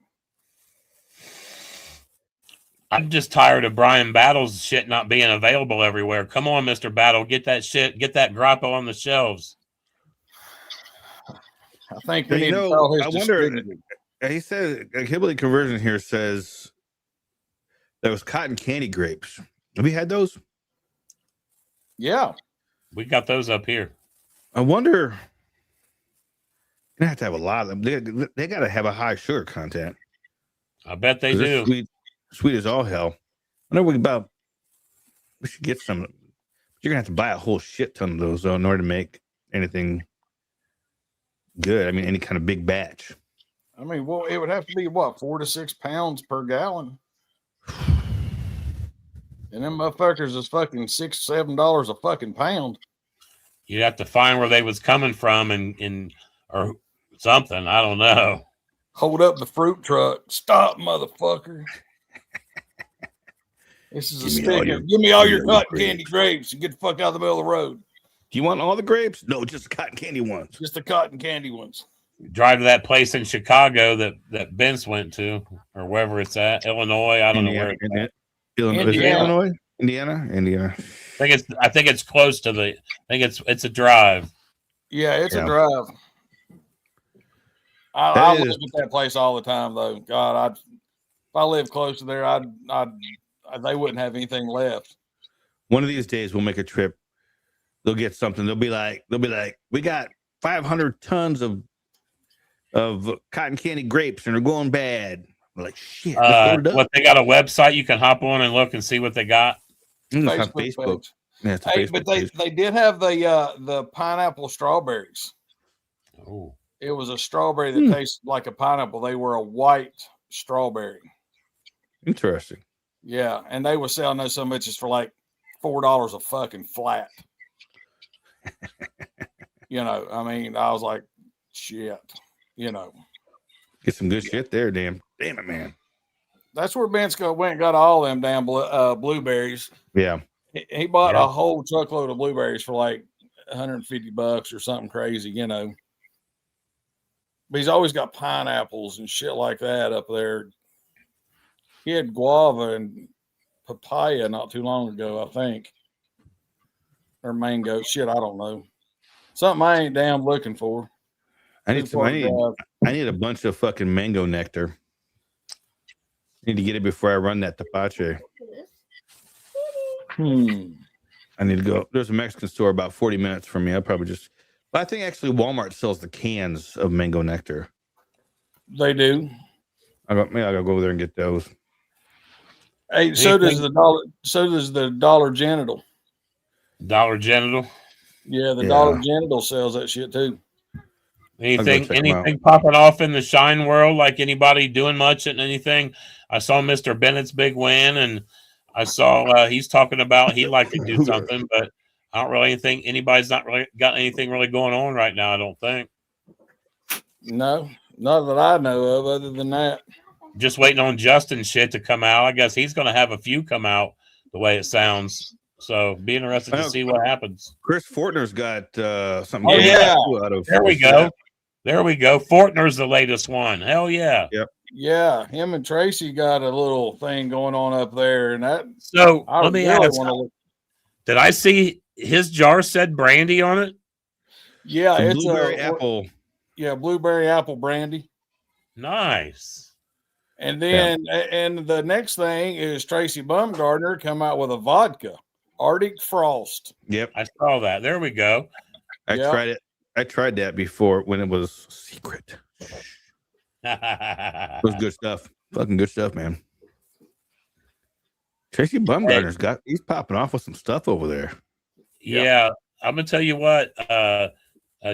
I'm just tired of Brian Battle's shit not being available everywhere. Come on, Mr. Battle, get that shit, get that grappa on the shelves. I think we need to tell his. I wonder. He said Hillbilly Conversion here says there was cotton candy grapes. Have you had those? Yeah, we got those up here. I wonder. You're gonna have to have a lot of them. They got to have a high sugar content. I bet they do. Sweet as all hell. I know we should get some. You're gonna have to buy a whole shit ton of those though in order to make anything good. I mean, any kind of big batch. I mean, well, it would have to be 4 to 6 pounds per gallon. And them motherfuckers is fucking $6-7 a fucking pound. You'd have to find where they was coming from and or something. I don't know. Hold up the fruit truck. Stop, motherfucker. This is a sticker. Give me all your cotton candy grapes and get the fuck out of the middle of the road. Do you want all the grapes? No, just the cotton candy ones. Just the cotton candy ones. drive to that place in Chicago that Vince went to, or wherever it's at, Illinois. I don't know where it's at. Is it Illinois? Indiana. I think it's close to the. I think it's a drive. Yeah, it's a drive. I live at that place all the time, though. God, if I lived close to there, they wouldn't have anything left. One of these days, we'll make a trip. They'll get something. They'll be like, we got 500 tons of cotton candy grapes, and they're going bad. We're like, shit. What, they got a website you can hop on and look and see what they got? Facebook. Yeah, but they did have the pineapple strawberries. Oh. It was a strawberry that tasted like a pineapple. They were a white strawberry. Interesting. Yeah, and they were selling those so much as for like $4 a fucking flat. I mean, I was like, shit. Get some good shit there, damn it, man. That's where Ben's went and got all them damn blueberries. Yeah. He bought a whole truckload of blueberries for like $150 or something crazy, But he's always got pineapples and shit like that up there. He had guava and papaya not too long ago, I think. Or mango. Shit, I don't know. Something I ain't damn looking for. I need a bunch of fucking mango nectar. Need to get it before I run that tapache. I need to go. There's a Mexican store about 40 minutes from me. But I think actually Walmart sells the cans of mango nectar. They do. I gotta go over there and get those. Hey, so does the Dollar Genital. Dollar Genital? Yeah, the Dollar Genital sells that shit too. Anything popping off in the Shine world? Like anybody doing much and anything? I saw Mr. Bennett's big win, and I saw he's talking about he'd like to do something, but I don't really think anybody's not really got anything really going on right now. I don't think. No, not that I know of. Other than that, just waiting on Justin shit to come out. I guess he's going to have a few come out the way it sounds. So be interested to see what happens. Chris Fortner's got something. Oh yeah, there we go. There we go. Fortner's the latest one. Hell yeah. Yep. Yeah, him and Tracy got a little thing going on up there, and that. So let me ask: did I see his jar said brandy on it? Yeah, it's blueberry apple. Yeah, blueberry apple brandy. Nice. And then, and the next thing is Tracy Bumgardner come out with a vodka, Arctic Frost. Yep, I saw that. There we go. I tried it. I tried that before when it was secret. It was good stuff. Fucking good stuff, man. Tracy Bumgardner's he's popping off with some stuff over there. Yeah, I'm gonna tell you what.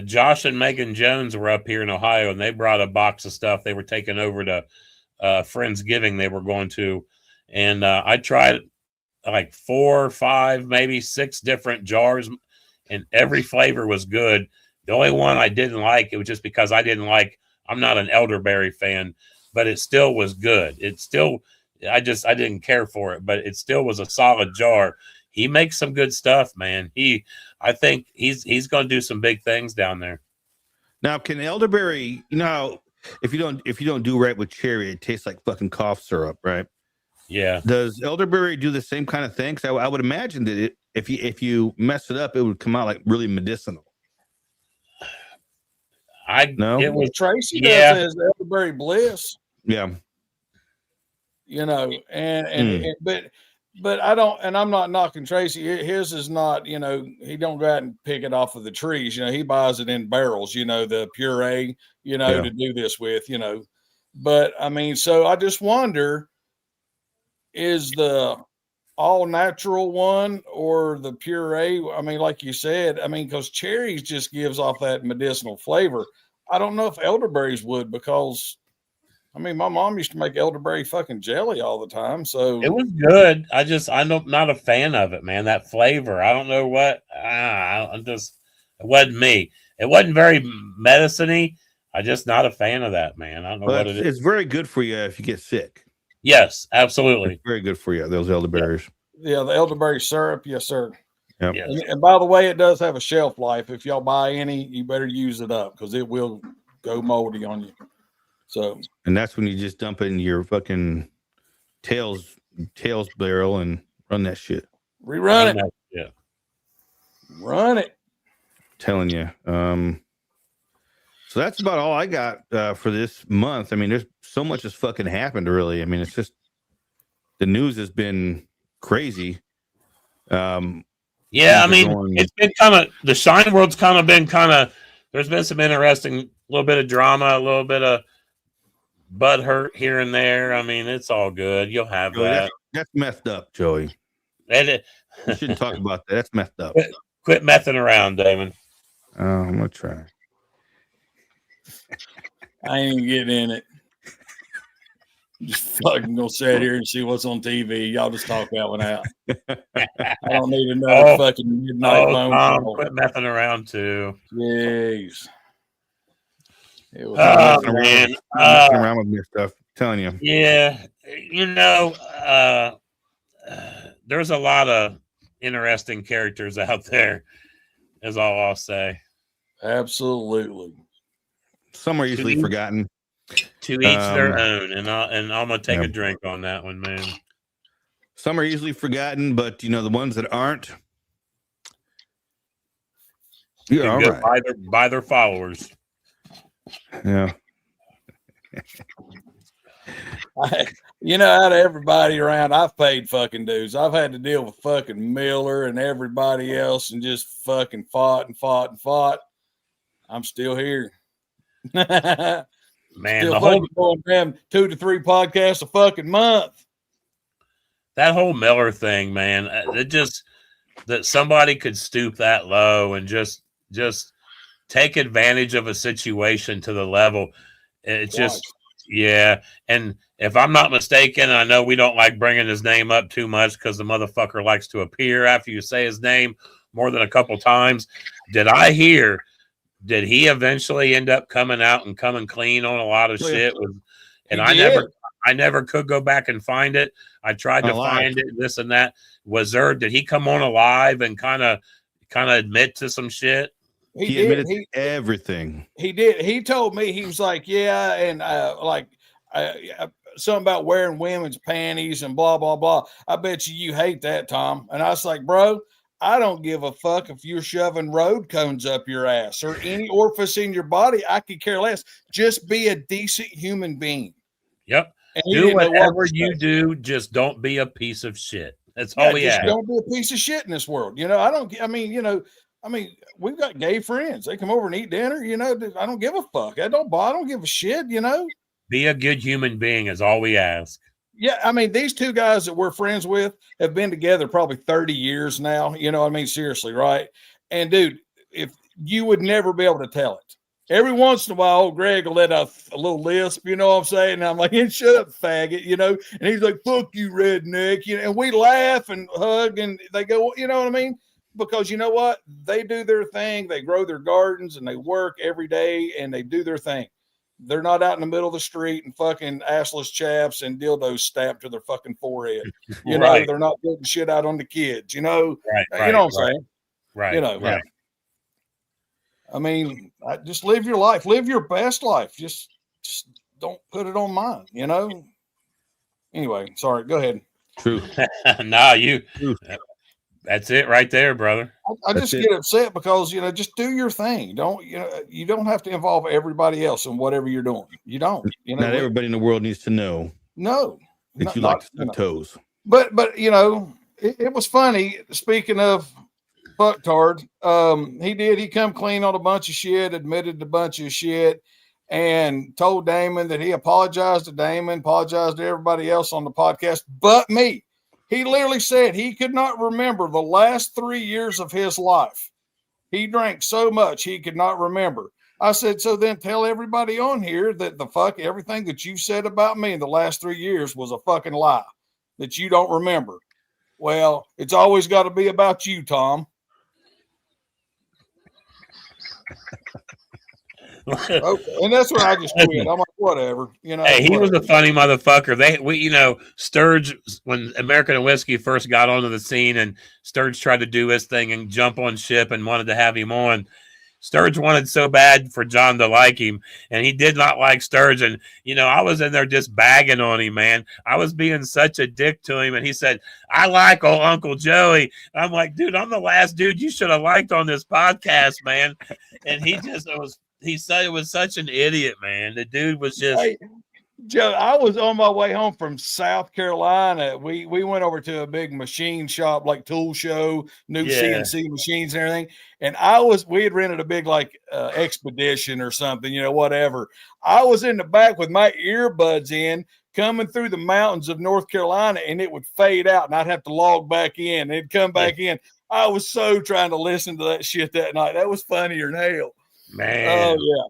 Josh and Megan Jones were up here in Ohio, and they brought a box of stuff. They were taking over to Friendsgiving. They were going to, and I tried like 4, 5, maybe 6 different jars, and every flavor was good. The only one I didn't like, it was just because I'm not an elderberry fan, but it still was good. I didn't care for it, but it still was a solid jar. He makes some good stuff, man. I think he's going to do some big things down there. Now, can elderberry, if you don't do right with cherry, it tastes like fucking cough syrup, right? Yeah. Does elderberry do the same kind of thing? So I would imagine that if you mess it up, it would come out like really medicinal. It was Tracy does his elderberry bliss. Yeah. But I don't, and I'm not knocking Tracy. His is not, he don't go out and pick it off of the trees. He buys it in barrels, the puree, to do this with, But I mean, so I just wonder, is the all natural one or the puree? I mean, like you said, because cherries just gives off that medicinal flavor. I don't know if elderberries would, because my mom used to make elderberry fucking jelly all the time. So it was good. I'm not a fan of it, man. That flavor, I don't know what. It wasn't me. It wasn't very medicine-y. I'm just not a fan of that, man. I don't know what it is. It's very good for you if you get sick. Yes, absolutely. It's very good for you, those elderberries. Yeah, the elderberry syrup. Yes, sir. Yep. Yes. And by the way, it does have a shelf life. If y'all buy any, you better use it up, because it will go moldy on you. So, and that's when you just dump it in your fucking tails barrel and run that shit. Rerun it. Yeah. Run it. Telling you. So that's about all I got for this month. I mean, there's so much has fucking happened, really. I mean, it's just the news has been crazy. Yeah, I mean, it's been kind of the Shine world's kind of been there's been some interesting, little bit of drama, a little bit of butt hurt here and there. I mean, it's all good. You'll have Joey, that. That's messed up, Joey. You shouldn't talk about that. That's messed up. Quit messing around, Damon. I'm gonna try. I ain't getting in it. Just fucking gonna sit here and see what's on TV. Y'all just talk that one out. I don't need another fucking midnight phone call. Quit messing around too. Jeez. It was messing around with your stuff. I'm telling you. Yeah, there's a lot of interesting characters out there. Is all I'll say. Absolutely. Some are easily forgotten. To each their own, and I'm gonna take a drink on that one, man. Some are easily forgotten, but the ones that aren't, you're all right. By their followers. Yeah. Out of everybody around, I've paid fucking dues. I've had to deal with fucking Miller and everybody else, and just fucking fought. I'm still here. Man, still the whole damn 2 to 3 podcasts a fucking month. That whole Miller thing, man, that somebody could stoop that low and just take advantage of a situation to the level. It's just, yeah. And if I'm not mistaken, I know we don't like bringing his name up too much because the motherfucker likes to appear after you say his name more than a couple times. Did he eventually end up coming out and coming clean on a lot of shit? And I never could go back and find it. I tried to find it, this and that. Did he come on alive and kind of admit to some shit? He admitted to everything. He did. He told me, he was like, yeah, and something about wearing women's panties and blah, blah, blah. I bet you hate that, Tom. And I was like, bro, I don't give a fuck if you're shoving road cones up your ass or any orifice in your body. I could care less. Just be a decent human being. Yep. Do whatever you do. Just don't be a piece of shit. That's all we ask. Don't be a piece of shit in this world. We've got gay friends. They come over and eat dinner. I don't give a fuck. I don't give a shit. Be a good human being is all we ask. Yeah, these two guys that we're friends with have been together probably 30 years now. Seriously, right? And dude, if you would never be able to tell it. Every once in a while, old Greg will let out a little lisp, you know what I'm saying? And I'm like, shut up, faggot, And he's like, fuck you, redneck. And we laugh and hug and they go, you know what I mean? Because you know what? They do their thing. They grow their gardens and they work every day and they do their thing. They're not out in the middle of the street and fucking assless chaps and dildos stamped to their fucking forehead. They're not getting shit out on the kids, Right, you know what I'm saying? Right. Just live your life. Live your best life. Just don't put it on mine, Anyway, sorry. Go ahead. True. That's it right there, brother. I just get upset because, just do your thing. You don't have to involve everybody else in whatever you're doing. You don't. Not everybody in the world needs to know. No. That you like to suck toes. But it was funny. Speaking of fucktard, he come clean on a bunch of shit, admitted a bunch of shit, and told Damon that he apologized to Damon, apologized to everybody else on the podcast, but me. He literally said he could not remember the last 3 years of his life. He drank so much he could not remember. I said, so then tell everybody on here that everything that you said about me in the last 3 years was a fucking lie, that you don't remember. Well, it's always got to be about you, Tom. Okay. And that's what I just quit. I'm like, whatever, Hey, he was a funny motherfucker. Sturge, when American and Whiskey first got onto the scene and Sturge tried to do his thing and jump on ship and wanted to have him on, Sturge wanted so bad for John to like him, and he did not like Sturge. And, I was in there just bagging on him, man. I was being such a dick to him. And he said, I like old Uncle Joey. I'm like, dude, I'm the last dude you should have liked on this podcast, man. And he said it was such an idiot, man. The dude was just. Hey, Joe, I was on my way home from South Carolina. We went over to a big machine shop, like tool show, new CNC machines and everything. And we had rented a big expedition or something, whatever. I was in the back with my earbuds in, coming through the mountains of North Carolina, and it would fade out, and I'd have to log back in. And it'd come back in. I was so trying to listen to that shit that night. That was funnier than hell. Man. Oh yeah.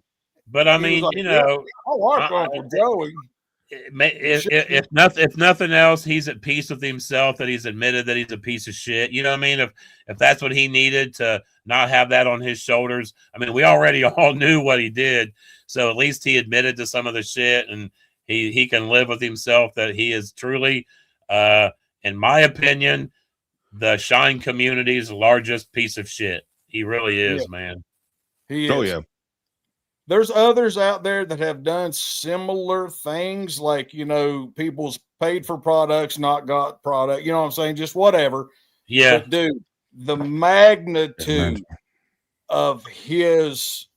But I mean, like, I like Uncle Joey. If nothing else, he's at peace with himself that he's admitted that he's a piece of shit. You know what I mean? If that's what he needed to not have that on his shoulders. I mean, we already all knew what he did, so at least he admitted to some of the shit, and he can live with himself that he is truly, in my opinion, the Shine community's largest piece of shit. He really is, man. He is. Oh yeah. There's others out there that have done similar things, like, people's paid for products, not got product, you know what I'm saying? Just whatever. Yeah. But dude, the magnitude of his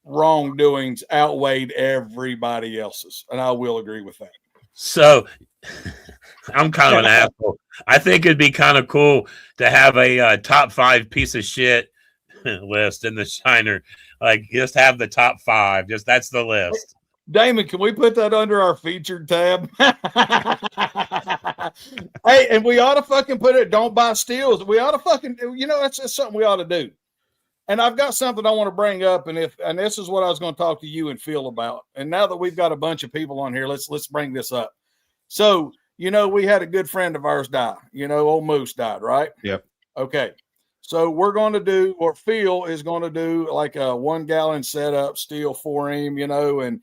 wrongdoings outweighed everybody else's. And I will agree with that. So I'm kind of an asshole. I think it'd be kind of cool to have a top 5 piece of shit list in the Shiner. Like, just have the top 5. Just that's the list. Damon, can we put that under our featured tab? Hey, and we ought to fucking put it, don't buy steals. We ought to fucking, that's something we ought to do. And I've got something I want to bring up, and this is what I was going to talk to you and Phil about. And now that we've got a bunch of people on here, let's bring this up. So, we had a good friend of ours die. Old Moose died, right? Yep. Okay. So we're going to do, or Phil is going to do, like a 1 gallon setup steel for him, and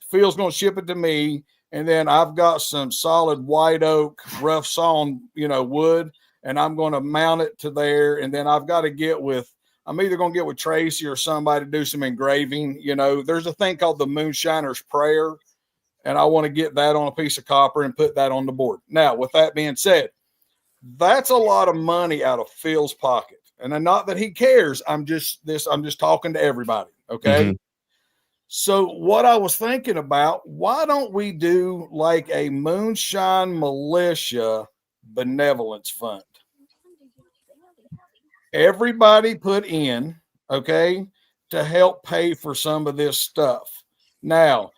Phil's going to ship it to me. And then I've got some solid white oak, rough sawn, wood, and I'm going to mount it to there. And then I've got to I'm either going to get with Tracy or somebody to do some engraving. There's a thing called the Moonshiner's Prayer, and I want to get that on a piece of copper and put that on the board. Now, with that being said, that's a lot of money out of Phil's pocket. And not that he cares. I'm just talking to everybody. Okay. Mm-hmm. So what I was thinking about, why don't we do like a Moonshine Militia benevolence fund? Everybody put in, okay, to help pay for some of this stuff. Now,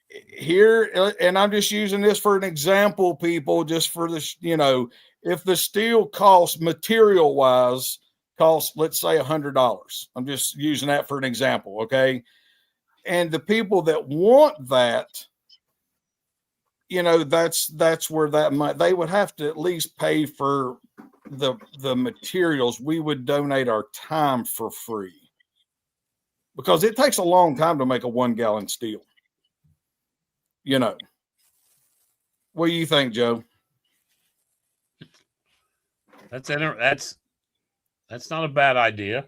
here, and I'm just using this for an example, people, just for this, if the steel costs material-wise, let's say $100. I'm just using that for an example, okay? And the people that want that, that's where that money, they would have to at least pay for the materials. We would donate our time for free, because it takes a long time to make a 1 gallon steel. What do you think, Joe? That's not a bad idea.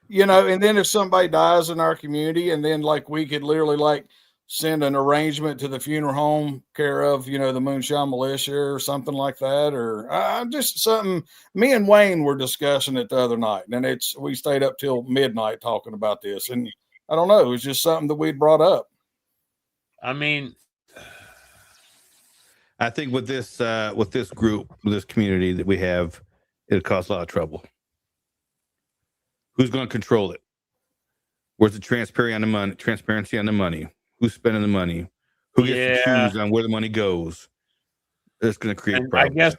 And then if somebody dies in our community, and then we could literally send an arrangement to the funeral home care of, the Moonshine Militia or something like that. Or just something. Me and Wayne were discussing it the other night, and we stayed up till midnight talking about this. And I don't know, it was just something that we'd brought up. I mean, I think with this group, with this community that we have, it'll cause a lot of trouble. Who's going to control it? Where's the transparency on the money? Who's spending the money? Who gets to choose on where the money goes? It's going to create problems. I guess,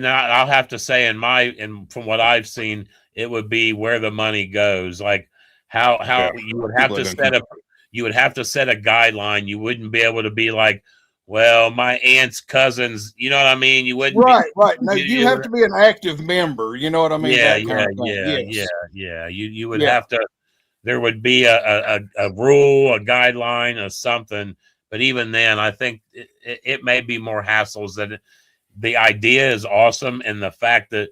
I'll have to say, from what I've seen, it would be where the money goes. Like how you would have to set a guideline. You wouldn't be able to be like, well, my aunt's cousins, you know what I mean? You wouldn't. Right. No, you have to be an active member. You know what I mean? Yeah. You would have to. There would be a rule, a guideline, or something. But even then, I think it may be more hassles. That the idea is awesome, and the fact that,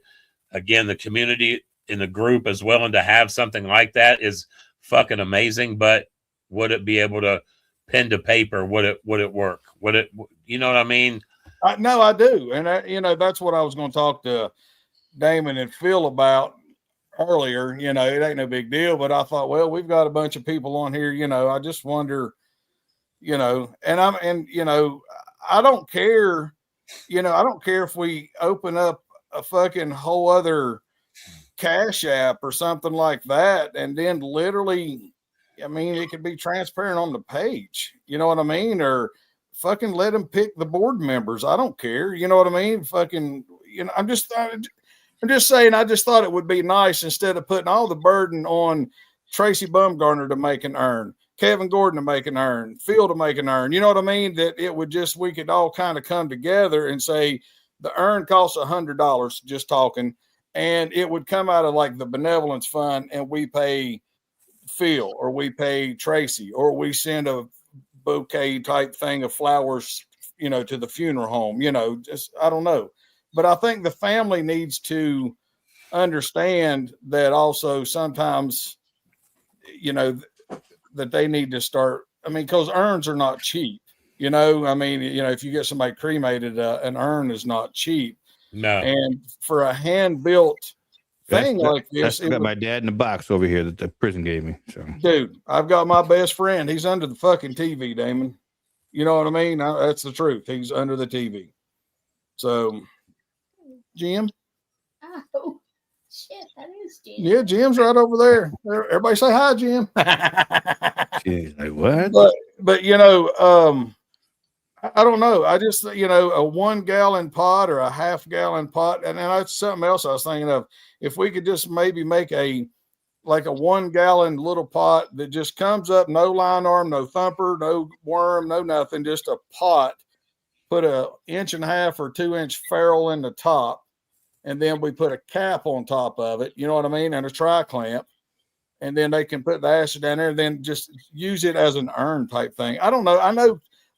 again, the community in the group is willing to have something like that is fucking amazing. But would it be able to pen to paper? Would it work? Would it, you know what I mean? No, I do. And that's what I was going to talk to Damon and Phil about earlier. It ain't no big deal, but I thought, well, we've got a bunch of people on here, I just wonder, I don't care, I don't care if we open up a fucking whole other Cash App or something like that. And then literally, it could be transparent on the page, you know what I mean? Or fucking let them pick the board members. I don't care. You know what I mean? Fucking, I'm just saying, I just thought it would be nice instead of putting all the burden on Tracy Bumgarner to make an earn, Kevin Gordon to make an earn, Phil to make an earn. You know what I mean? That it would just, we could all kind of come together and say the earn costs $100, just talking, and it would come out of like the benevolence fund, and we pay Phil or we pay Tracy or we send a bouquet type thing of flowers, to the funeral home, just, I don't know. But I think the family needs to understand that also sometimes, that they need to start, because urns are not cheap, if you get somebody cremated, an urn is not cheap. No. And for a hand-built thing like this, I got my dad in the box over here that the prison gave me. So, dude, I've got my best friend. He's under the fucking TV, Damon. You know what I mean? That's the truth. He's under the TV. So, Jim. Oh shit, that is Jim. Yeah, Jim's right over there. Everybody say hi, Jim. Jeez, like what? But I don't know. I just, a 1 gallon pot or a half gallon pot. And that's something else I was thinking of. If we could just maybe make a 1 gallon little pot that just comes up, no line arm, no thumper, no worm, no nothing, just a pot, put a 1.5 or 2 inch ferrule in the top. And then we put a cap on top of it. You know what I mean? And a tri-clamp. And then they can put the acid down there and then just use it as an urn type thing. I don't know.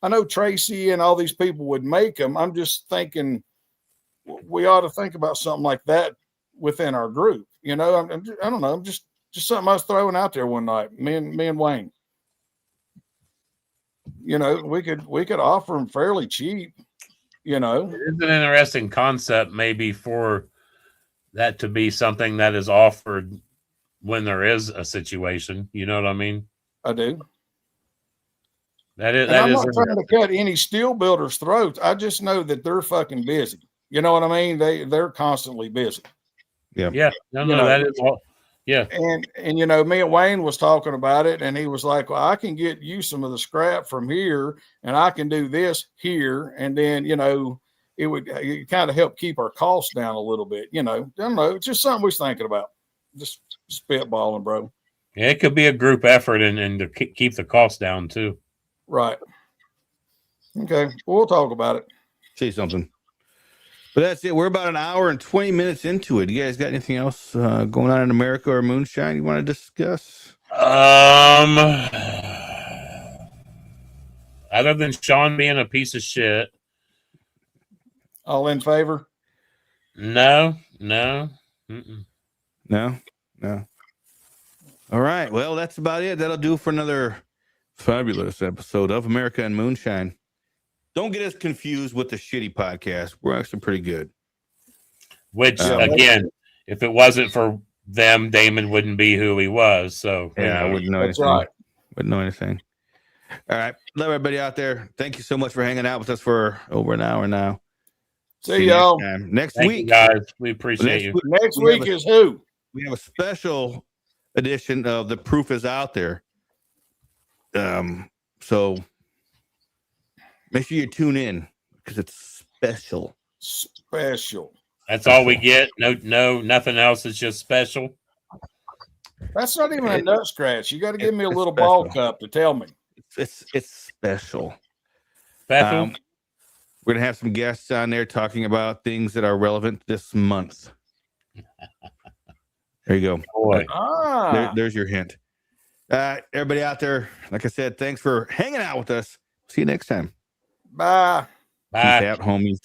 I know Tracy and all these people would make them. I'm just thinking we ought to think about something like that within our group. I don't know. I'm just something I was throwing out there one night. Me and Wayne. We could offer them fairly cheap. It's an interesting concept, maybe for that to be something that is offered when there is a situation. You know what I mean? I do. I'm not trying to cut any steel builders' throats. I just know that they're fucking busy. You know what I mean? They're constantly busy. Yeah. Yeah. No, that is all. Yeah. And me and Wayne was talking about it, and he was like, well, I can get you some of the scrap from here, and I can do this here. And then, it would kind of help keep our costs down a little bit. I don't know. It's just something we was thinking about. Just spitballing, bro. Yeah, it could be a group effort and to keep the costs down too. Right. Okay. We'll talk about it. Say something. But that's it. We're about an hour and 20 minutes into it. You guys got anything else going on in America or Moonshine you want to discuss? Other than Sean being a piece of shit. All in favor? No. Mm-mm. No. All right. Well, that's about it. That'll do for another fabulous episode of America and Moonshine. Don't get us confused with the shitty podcast. We're actually pretty good. Which, again, if it wasn't for them, Damon wouldn't be who he was. So, yeah, I wouldn't know anything. Right. Wouldn't know anything. All right. Love everybody out there. Thank you so much for hanging out with us for over an hour now. See y'all next Thank week, you guys. We appreciate you. Next week is who? We have a special edition of The Proof Is Out There. So make sure you tune in because it's special. Special. That's all we get. No, nothing else. It's just special. That's not even a nut scratch. You got to give me a little ball cup to tell me. It's special. Special. We're going to have some guests on there talking about things that are relevant this month. There you go. Boy. There's your hint. Everybody out there, like I said, thanks for hanging out with us. See you next time. Bye. Bye. Peace out, homies.